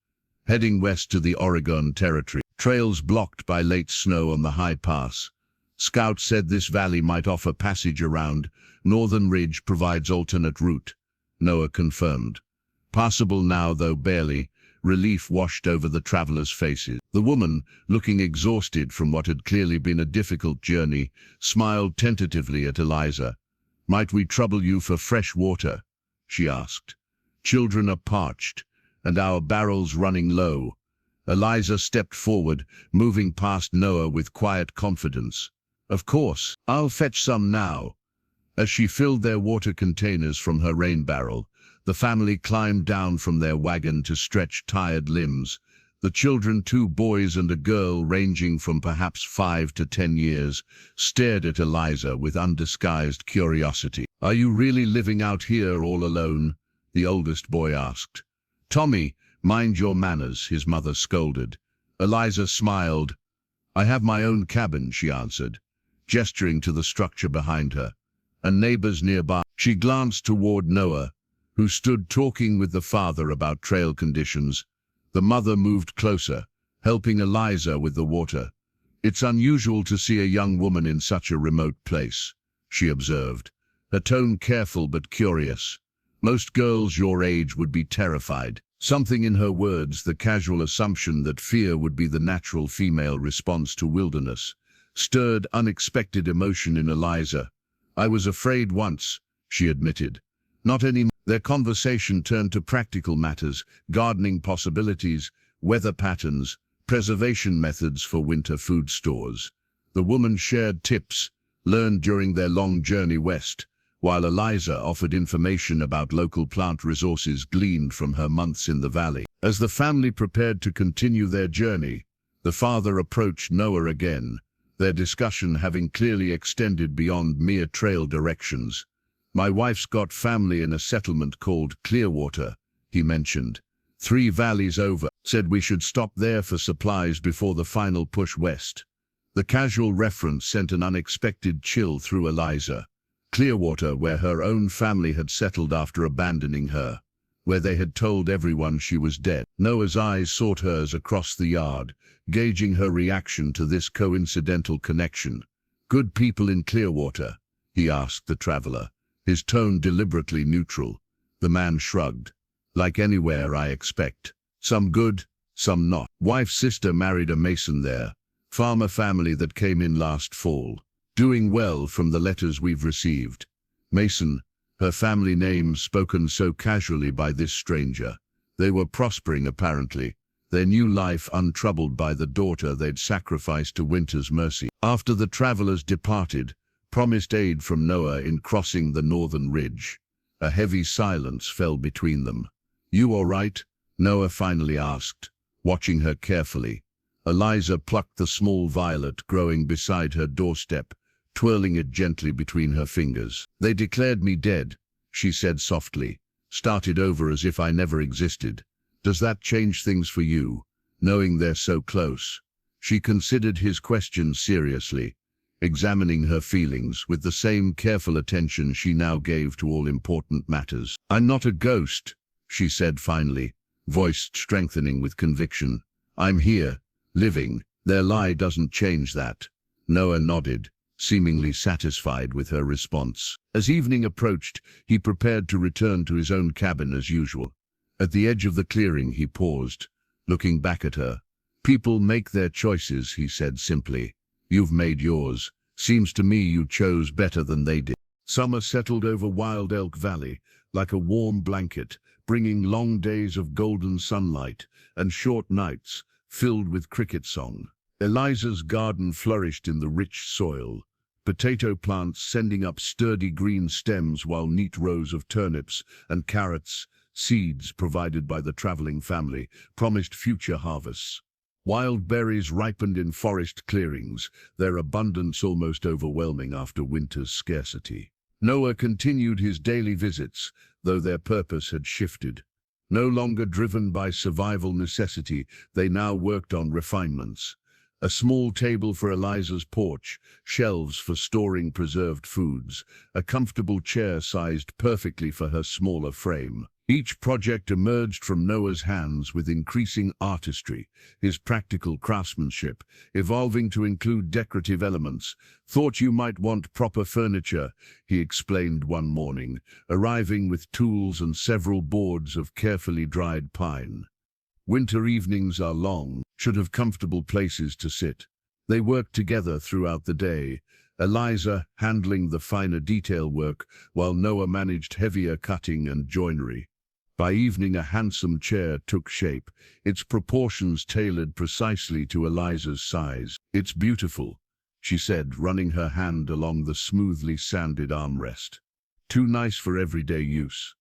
Speaker 1: Heading west to the Oregon Territory, trails blocked by late snow on the high pass. Scouts said this valley might offer passage around. Northern Ridge provides alternate route. Noah confirmed. Passable now, though barely. Relief washed over the travelers' faces. The woman, looking exhausted from what had clearly been a difficult journey, smiled tentatively at Eliza. "Might we trouble you for fresh water?" she asked. "Children are parched, and our barrels running low." Eliza stepped forward, moving past Noah with quiet confidence. "Of course, I'll fetch some now." As she filled their water containers from her rain barrel, the family climbed down from their wagon to stretch tired limbs. The children, 2 boys and a girl ranging from perhaps 5 to 10 years, stared at Eliza with undisguised curiosity. "Are you really living out here all alone?" the oldest boy asked. "Tommy, mind your manners," his mother scolded. Eliza smiled. "I have my own cabin," she answered, gesturing to the structure behind her. "And neighbors nearby." She glanced toward Noah, who stood talking with the father about trail conditions. The mother moved closer, helping Eliza with the water. "It's unusual to see a young woman in such a remote place," she observed, her tone careful but curious. "Most girls your age would be terrified." Something in her words, the casual assumption that fear would be the natural female response to wilderness, stirred unexpected emotion in Eliza. "I was afraid once," she admitted. "Not anymore." Their conversation turned to practical matters, gardening possibilities, weather patterns, preservation methods for winter food stores. The woman shared tips learned during their long journey west, while Eliza offered information about local plant resources gleaned from her months in the valley. As the family prepared to continue their journey, the father approached Noah again, their discussion having clearly extended beyond mere trail directions. "My wife's got family in a settlement called Clearwater," he mentioned. 3 valleys over. Said we should stop there for supplies before the final push west. The casual reference sent an unexpected chill through Eliza. Clearwater, where her own family had settled after abandoning her, where they had told everyone she was dead. Noah's eyes sought hers across the yard, gauging her reaction to this coincidental connection. "Good people in Clearwater?" he asked the traveler, his tone deliberately neutral. The man shrugged. "Like anywhere, I expect. Some good, some not. Wife's sister married a mason there. Farmer family that came in last fall. Doing well from the letters we've received." Mason, her family name spoken so casually by this stranger. They were prospering apparently, their new life untroubled by the daughter they'd sacrificed to winter's mercy. After the travelers departed, promised aid from Noah in crossing the northern ridge. A heavy silence fell between them. "You all right?" Noah finally asked, watching her carefully. Eliza plucked the small violet growing beside her doorstep, twirling it gently between her fingers. "They declared me dead," she said softly. "Started over as if I never existed. Does that change things for you, knowing they're so close?" She considered his question seriously, examining her feelings with the same careful attention she now gave to all important matters. "I'm not a ghost," she said finally, voice strengthening with conviction. "I'm here, living. Their lie doesn't change that." Noah nodded, seemingly satisfied with her response. As evening approached, he prepared to return to his own cabin as usual. At the edge of the clearing, he paused, looking back at her. "People make their choices," he said simply. "You've made yours. Seems to me you chose better than they did." Summer settled over Wild Elk Valley like a warm blanket, bringing long days of golden sunlight and short nights filled with cricket song. Eliza's garden flourished in the rich soil, potato plants sending up sturdy green stems while neat rows of turnips and carrots, seeds provided by the traveling family, promised future harvests. Wild berries ripened in forest clearings, their abundance almost overwhelming after winter's scarcity. Noah continued his daily visits, though their purpose had shifted. No longer driven by survival necessity, they now worked on refinements. A small table for Eliza's porch, shelves for storing preserved foods, a comfortable chair sized perfectly for her smaller frame. Each project emerged from Noah's hands with increasing artistry, his practical craftsmanship, evolving to include decorative elements. "Thought you might want proper furniture," he explained one morning, arriving with tools and several boards of carefully dried pine. "Winter evenings are long, should have comfortable places to sit." They worked together throughout the day, Eliza handling the finer detail work while Noah managed heavier cutting and joinery. By evening, a handsome chair took shape, its proportions tailored precisely to Eliza's size. "It's beautiful," she said, running her hand along the smoothly sanded armrest. "Too nice for everyday use."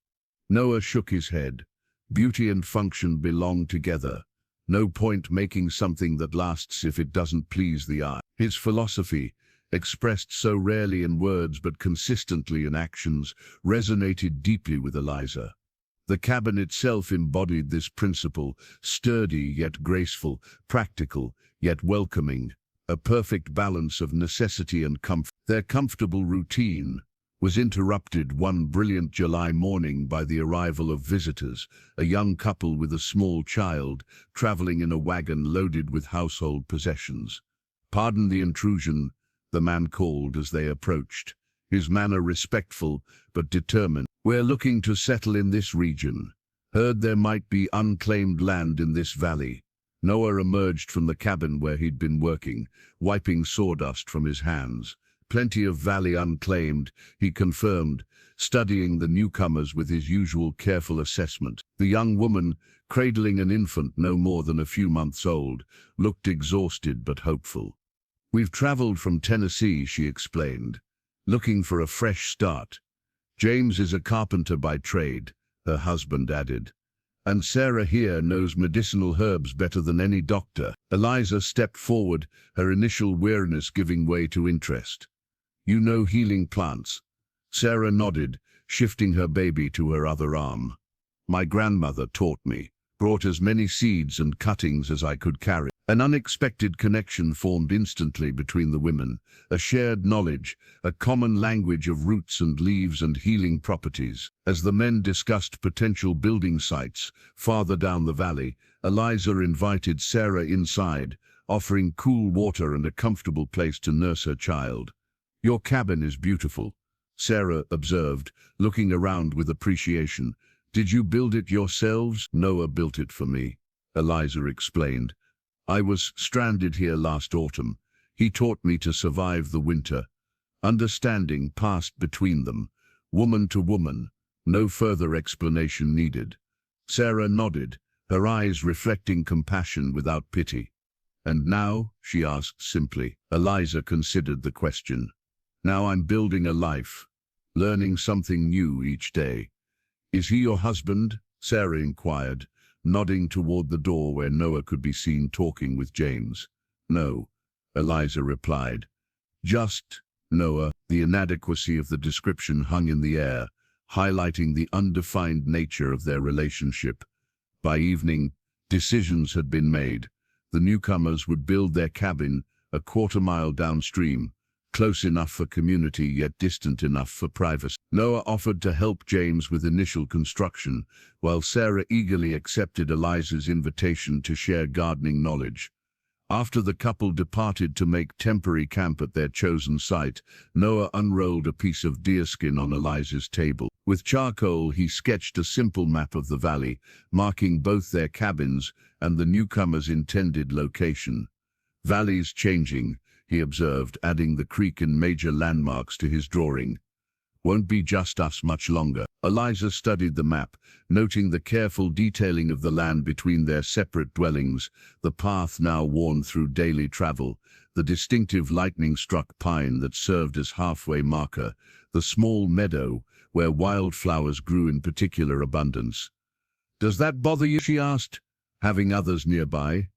Speaker 1: Noah shook his head. Beauty and function belong together. No point making something that lasts if it doesn't please the eye. His philosophy, expressed so rarely in words but consistently in actions, resonated deeply with Eliza. The cabin itself embodied this principle, sturdy yet graceful, practical yet welcoming, a perfect balance of necessity and comfort. Their comfortable routine was interrupted one brilliant July morning by the arrival of visitors, a young couple with a small child, traveling in a wagon loaded with household possessions. "Pardon the intrusion," the man called as they approached, his manner respectful but determined. "We're looking to settle in this region. Heard there might be unclaimed land in this valley." Noah emerged from the cabin where he'd been working, wiping sawdust from his hands. "Plenty of valley unclaimed," he confirmed, studying the newcomers with his usual careful assessment. The young woman, cradling an infant no more than a few months old, looked exhausted but hopeful. "We've traveled from Tennessee," she explained, "looking for a fresh start. James is a carpenter by trade," her husband added. "And Sarah here knows medicinal herbs better than any doctor." Eliza stepped forward, her initial weariness giving way to interest. "You know healing plants?" Sarah nodded, shifting her baby to her other arm. "My grandmother taught me, brought as many seeds and cuttings as I could carry." An unexpected connection formed instantly between the women, a shared knowledge, a common language of roots and leaves and healing properties. As the men discussed potential building sites farther down the valley, Eliza invited Sarah inside, offering cool water and a comfortable place to nurse her child. "Your cabin is beautiful," Sarah observed, looking around with appreciation. "Did you build it yourselves?" "Noah built it for me," Eliza explained. "I was stranded here last autumn. He taught me to survive the winter." Understanding passed between them, woman to woman, no further explanation needed. Sarah nodded, her eyes reflecting compassion without pity. "And now?" she asked simply. Eliza considered the question. "Now I'm building a life, learning something new each day." "Is he your husband?" Sarah inquired, nodding toward the door where Noah could be seen talking with James. "No," Eliza replied. "Just Noah." The inadequacy of the description hung in the air, highlighting the undefined nature of their relationship. By evening, decisions had been made. The newcomers would build their cabin a quarter-mile downstream, close enough for community yet distant enough for privacy. Noah offered to help James with initial construction, while Sarah eagerly accepted Eliza's invitation to share gardening knowledge. After the couple departed to make temporary camp at their chosen site, Noah unrolled a piece of deerskin on Eliza's table. With charcoal, he sketched a simple map of the valley, marking both their cabins and the newcomers' intended location. "Valleys changing," he observed, adding the creek and major landmarks to his drawing. "Won't be just us much longer." Eliza studied the map, noting the careful detailing of the land between their separate dwellings, the path now worn through daily travel, the distinctive lightning-struck pine that served as halfway marker, the small meadow where wildflowers grew in particular abundance. "Does that bother you?" she asked, having others nearby.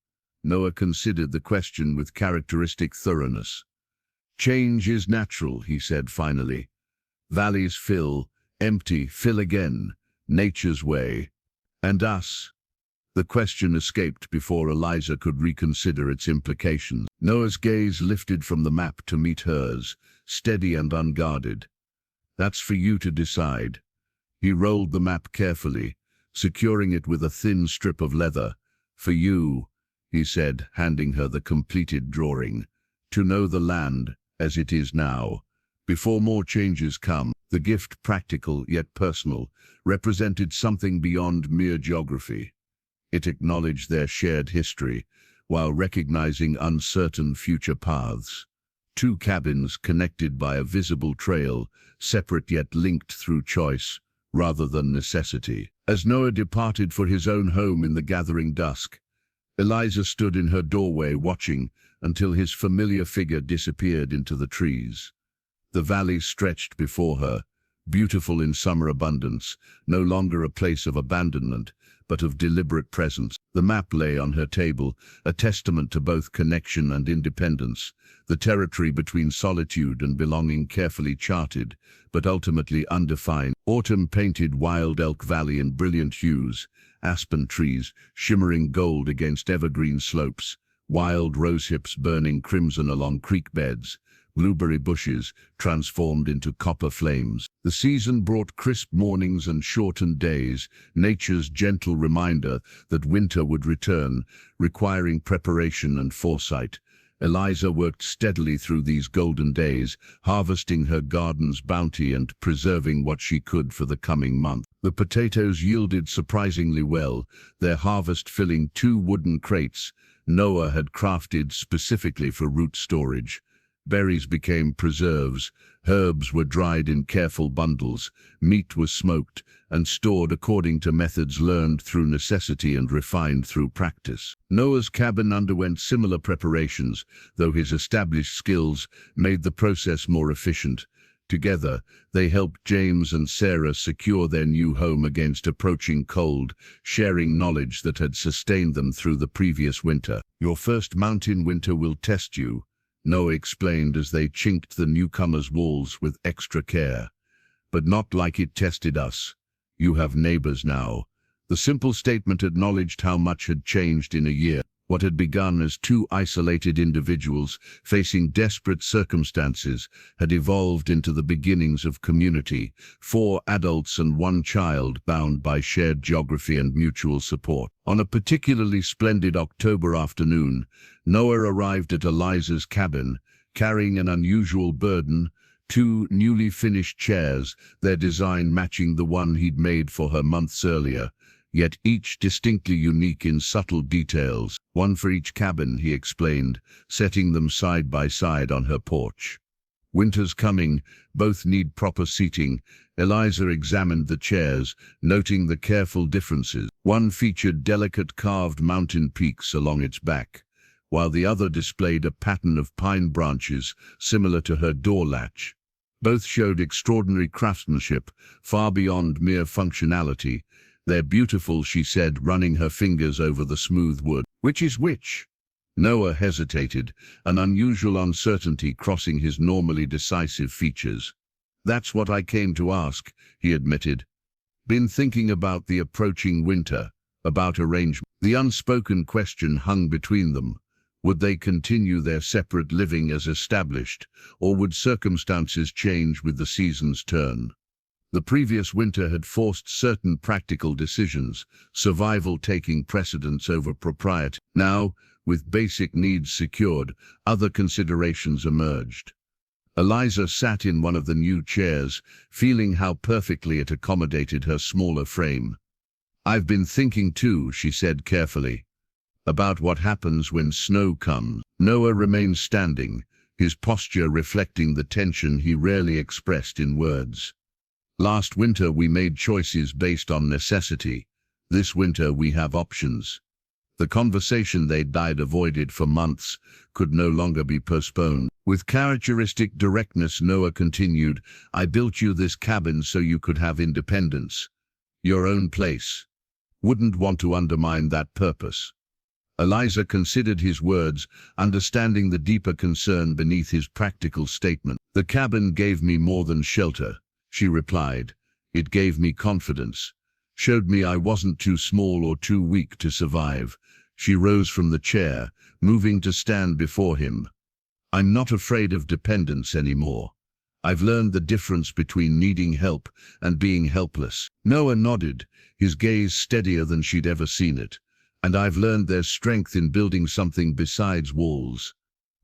Speaker 1: Noah considered the question with characteristic thoroughness. "Change is natural," he said finally. "Valleys fill, empty, fill again, nature's way. And us?" The question escaped before Eliza could reconsider its implications. Noah's gaze lifted from the map to meet hers, steady and unguarded. "That's for you to decide." He rolled the map carefully, securing it with a thin strip of leather. "For you," he said, handing her the completed drawing, "to know the land as it is now, before more changes come." The gift, practical yet personal, represented something beyond mere geography. It acknowledged their shared history, while recognizing uncertain future paths. Two cabins connected by a visible trail, separate yet linked through choice, rather than necessity. As Noah departed for his own home in the gathering dusk, Eliza stood in her doorway watching until his familiar figure disappeared into the trees. The valley stretched before her, beautiful in summer abundance, no longer a place of abandonment, but of deliberate presence. The map lay on her table, a testament to both connection and independence, the territory between solitude and belonging carefully charted, but ultimately undefined. Autumn painted Wild Elk Valley in brilliant hues, aspen trees shimmering gold against evergreen slopes, wild rosehips burning crimson along creek beds, blueberry bushes transformed into copper flames. The season brought crisp mornings and shortened days, nature's gentle reminder that winter would return, requiring preparation and foresight. Eliza worked steadily through these golden days, harvesting her garden's bounty and preserving what she could for the coming month. The potatoes yielded surprisingly well, their harvest filling 2 wooden crates Noah had crafted specifically for root storage. Berries became preserves, herbs were dried in careful bundles, meat was smoked and stored according to methods learned through necessity and refined through practice. Noah's cabin underwent similar preparations, though his established skills made the process more efficient. Together, they helped James and Sarah secure their new home against approaching cold, sharing knowledge that had sustained them through the previous winter. "Your first mountain winter will test you," Noah explained as they chinked the newcomers' walls with extra care. "But not like it tested us. You have neighbors now." The simple statement acknowledged how much had changed in a year. What had begun as 2 isolated individuals facing desperate circumstances had evolved into the beginnings of community, 4 adults and 1 child bound by shared geography and mutual support. On a particularly splendid October afternoon, Noah arrived at Eliza's cabin, carrying an unusual burden, 2 newly finished chairs, their design matching the one he'd made for her months earlier, yet each distinctly unique in subtle details. "One for each cabin," he explained, setting them side by side on her porch. "Winter's coming, both need proper seating." Eliza examined the chairs, noting the careful differences. One featured delicate carved mountain peaks along its back, while the other displayed a pattern of pine branches similar to her door latch. Both showed extraordinary craftsmanship, far beyond mere functionality. "They're beautiful," she said, running her fingers over the smooth wood. "Which is which?" Noah hesitated, an unusual uncertainty crossing his normally decisive features. "That's what I came to ask," he admitted. "Been thinking about the approaching winter, about arrangement." The unspoken question hung between them. Would they continue their separate living as established, or would circumstances change with the season's turn? The previous winter had forced certain practical decisions, survival taking precedence over propriety. Now, With basic needs secured, other considerations emerged. Eliza sat in one of the new chairs, feeling how perfectly it accommodated her smaller frame. "I've been thinking too," she said carefully, "about what happens when snow comes." Noah remained standing, his posture reflecting the tension he rarely expressed in words. "Last winter we made choices based on necessity. This winter we have options." The conversation they'd avoided for months could no longer be postponed. With characteristic directness, Noah continued, "I built you this cabin so you could have independence. Your own place. Wouldn't want to undermine that purpose." Eliza considered his words, understanding the deeper concern beneath his practical statement. "The cabin gave me more than shelter," she replied. "It gave me confidence. Showed me I wasn't too small or too weak to survive." She rose from the chair, moving to stand before him. "I'm not afraid of dependence anymore. I've learned the difference between needing help and being helpless." Noah nodded, his gaze steadier than she'd ever seen it. "And I've learned there's strength in building something besides walls."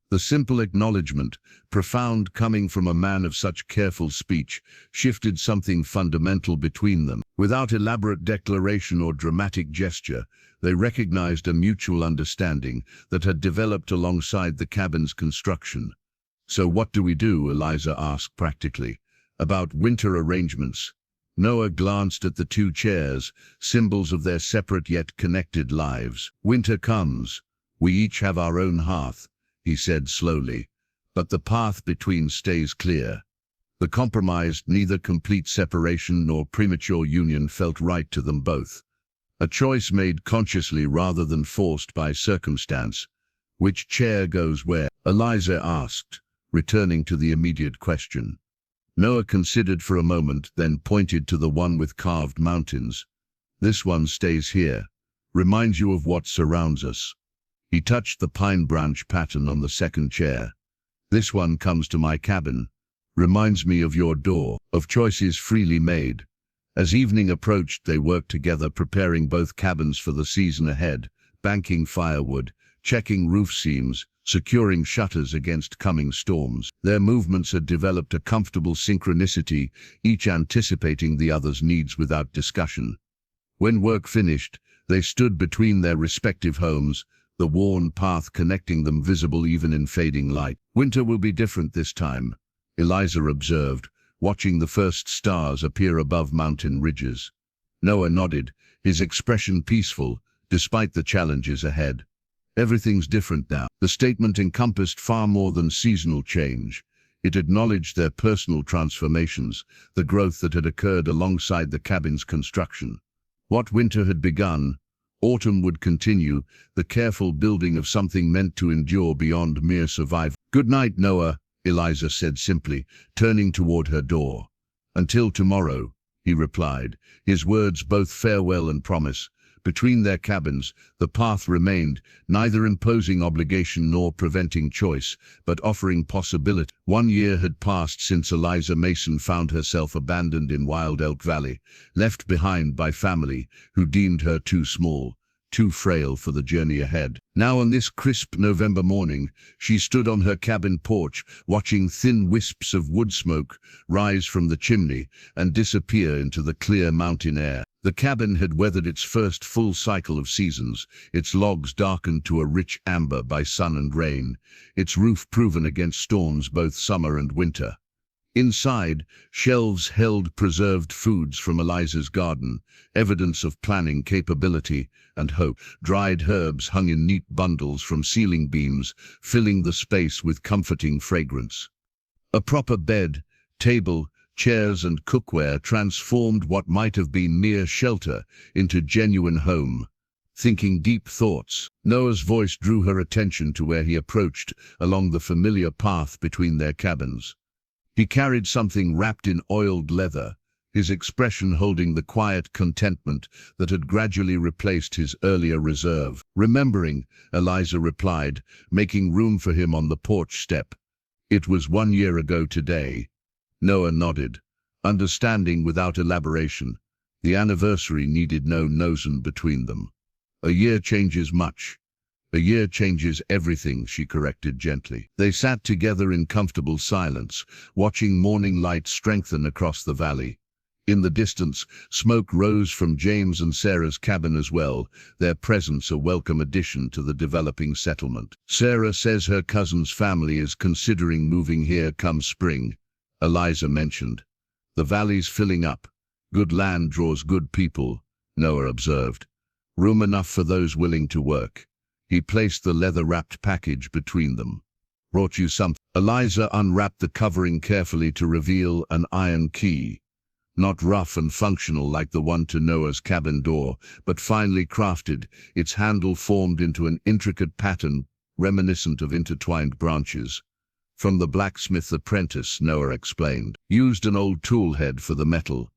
Speaker 1: The simple acknowledgement, profound coming from a man of such careful speech, shifted something fundamental between them. Without elaborate declaration or dramatic gesture, they recognized a mutual understanding that had developed alongside the cabin's construction. "So what do we do?" Eliza asked practically. "About winter arrangements." Noah glanced at the two chairs, symbols of their separate yet connected lives. "Winter comes. We each have our own hearth," he said slowly, "but the path between stays clear." The compromise, neither complete separation nor premature union, felt right to them both. A choice made consciously rather than forced by circumstance. "Which chair goes where?" Eliza asked, returning to the immediate question. Noah considered for a moment, then pointed to the one with carved mountains. "This one stays here. Reminds you of what surrounds us." He touched the pine branch pattern on the second chair. "This one comes to my cabin. Reminds me of your door, of choices freely made." As evening approached, they worked together, preparing both cabins for the season ahead, banking firewood, checking roof seams, securing shutters against coming storms. Their movements had developed a comfortable synchronicity, each anticipating the other's needs without discussion. When work finished, they stood between their respective homes, the worn path connecting them visible even in fading light. "Winter will be different this time," Eliza observed, watching the first stars appear above mountain ridges. Noah nodded, his expression peaceful, despite the challenges ahead. "Everything's different now." The statement encompassed far more than seasonal change. It acknowledged their personal transformations, the growth that had occurred alongside the cabin's construction. What winter had begun, autumn would continue, the careful building of something meant to endure beyond mere survival. "Good night, Noah," Eliza said simply, turning toward her door. "Until tomorrow," he replied, his words both farewell and promise. Between their cabins, the path remained, neither imposing obligation nor preventing choice, but offering possibility. 1 year had passed since Eliza Mason found herself abandoned in Wild Elk Valley, left behind by family who deemed her too small, too frail for the journey ahead. Now on this crisp November morning, she stood on her cabin porch, watching thin wisps of wood smoke rise from the chimney and disappear into the clear mountain air. The cabin had weathered its first full cycle of seasons, its logs darkened to a rich amber by sun and rain, its roof proven against storms both summer and winter. Inside, shelves held preserved foods from Eliza's garden, evidence of planning capability and hope. Dried herbs hung in neat bundles from ceiling beams, filling the space with comforting fragrance. A proper bed, table, chairs and cookware transformed what might have been mere shelter into genuine home. Thinking deep thoughts, Noah's voice drew her attention to where he approached along the familiar path between their cabins. He carried something wrapped in oiled leather, his expression holding the quiet contentment that had gradually replaced his earlier reserve. "Remembering," Eliza replied, making room for him on the porch step. "It was 1 year ago today." Noah nodded, understanding without elaboration. The anniversary needed no notion between them. "A year changes much." A year changes everything, she corrected gently. They sat together in comfortable silence, watching morning light strengthen across the valley. In the distance, smoke rose from James and Sarah's cabin as well, their presence a welcome addition to the developing settlement. Sarah says her cousin's family is considering moving here come spring, Eliza mentioned. The valley's filling up. Good land draws good people, Noah observed. Room enough for those willing to work. He placed the leather-wrapped package between them. Brought you something. Eliza unwrapped the covering carefully to reveal an iron key. Not rough and functional like the one to Noah's cabin door, but finely crafted, its handle formed into an intricate pattern reminiscent of intertwined branches. From the blacksmith apprentice, Noah explained. Used an old tool head for the metal.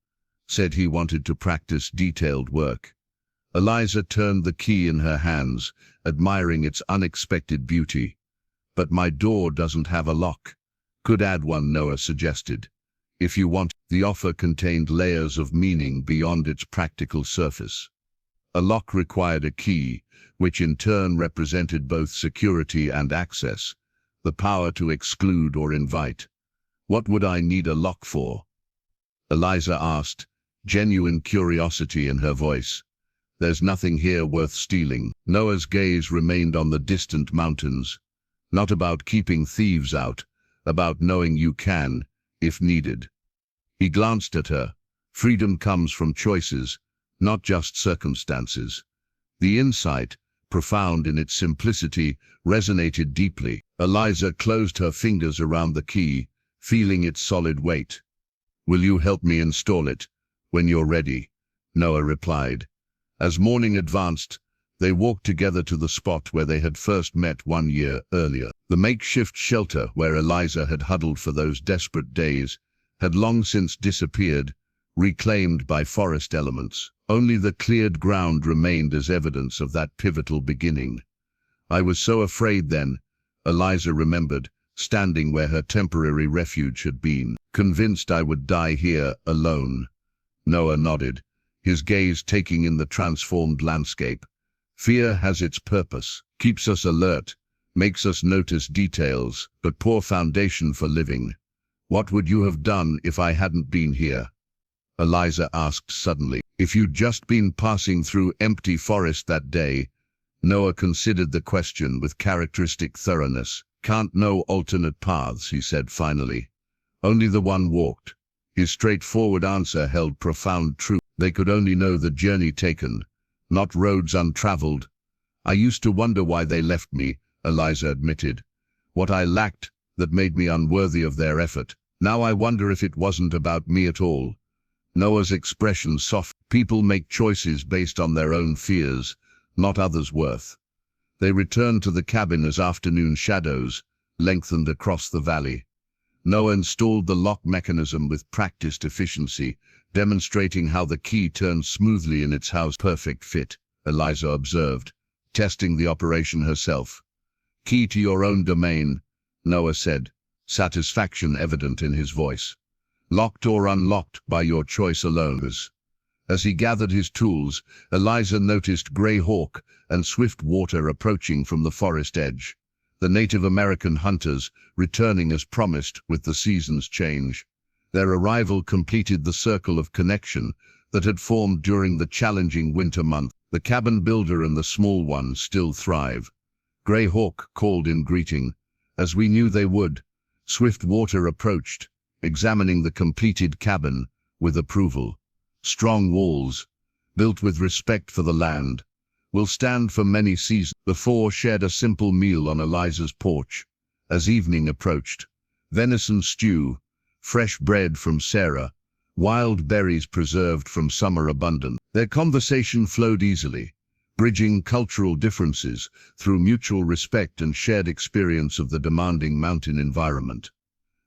Speaker 1: Said he wanted to practice detailed work. Eliza turned the key in her hands, admiring its unexpected beauty. But my door doesn't have a lock. Could add one, Noah suggested. If you want. The offer contained layers of meaning beyond its practical surface. A lock required a key, which in turn represented both security and access, the power to exclude or invite. What would I need a lock for? Eliza asked, genuine curiosity in her voice. There's nothing here worth stealing. Noah's gaze remained on the distant mountains. Not about keeping thieves out, about knowing you can, if needed. He glanced at her. Freedom comes from choices, not just circumstances. The insight, profound in its simplicity, resonated deeply. Eliza closed her fingers around the key, feeling its solid weight. Will you help me install it? When you're ready, Noah replied. As morning advanced, they walked together to the spot where they had first met 1 year earlier. The makeshift shelter where Eliza had huddled for those desperate days had long since disappeared, reclaimed by forest elements. Only the cleared ground remained as evidence of that pivotal beginning. I was so afraid then, Eliza remembered, standing where her temporary refuge had been, convinced I would die here alone. Noah nodded, his gaze taking in the transformed landscape. Fear has its purpose, keeps us alert, makes us notice details, but poor foundation for living. What would you have done if I hadn't been here? Eliza asked suddenly. If you'd just been passing through empty forest that day, Noah considered the question with characteristic thoroughness. Can't know alternate paths, he said finally. Only the one walked. His straightforward answer held profound truth. They could only know the journey taken, not roads untraveled. I used to wonder why they left me, Eliza admitted. What I lacked that made me unworthy of their effort. Now I wonder if it wasn't about me at all. Noah's expression softened. People make choices based on their own fears, not others' worth. They returned to the cabin as afternoon shadows lengthened across the valley. Noah installed the lock mechanism with practiced efficiency, demonstrating how the key turned smoothly in its house. Perfect fit, Eliza observed, testing the operation herself. Key to your own domain, Noah said, satisfaction evident in his voice. Locked or unlocked by your choice alone. As he gathered his tools, Eliza noticed Grey Hawk and Swiftwater approaching from the forest edge. The Native American hunters returning as promised with the season's change. Their arrival completed the circle of connection that had formed during the challenging winter month. The cabin builder and the small one still thrive. Grey Hawk called in greeting. As we knew they would, Swiftwater approached, examining the completed cabin with approval. Strong walls, built with respect for the land, will stand for many seasons. The four shared a simple meal on Eliza's porch. As evening approached, venison stew, fresh bread from Sarah, wild berries preserved from summer abundance. Their conversation flowed easily, bridging cultural differences through mutual respect and shared experience of the demanding mountain environment.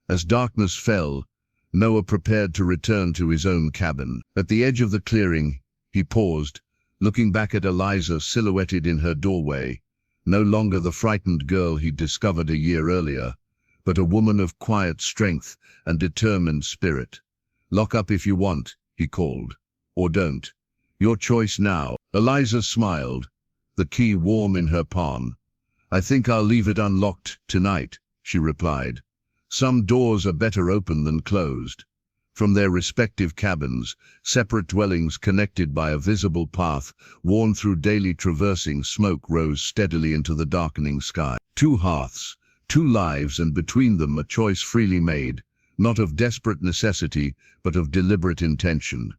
Speaker 1: As darkness fell, Noah prepared to return to his own cabin. At the edge of the clearing, he paused, looking back at Eliza silhouetted in her doorway, no longer the frightened girl he'd discovered a year earlier, but a woman of quiet strength and determined spirit. Lock up if you want, he called, or don't. Your choice now. Eliza smiled, the key warm in her palm. "I think I'll leave it unlocked tonight," she replied. "Some doors are better open than closed." From their respective cabins, separate dwellings connected by a visible path, worn through daily traversing, smoke rose steadily into the darkening sky. Two hearths, two lives, and between them a choice freely made, not of desperate necessity, but of deliberate intention.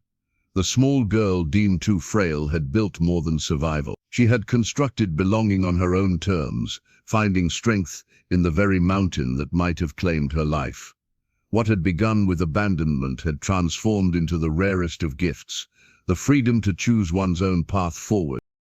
Speaker 1: The small girl, deemed too frail, had built more than survival. She had constructed belonging on her own terms, finding strength in the very mountain that might have claimed her life. What had begun with abandonment had transformed into the rarest of gifts, the freedom to choose one's own path forward.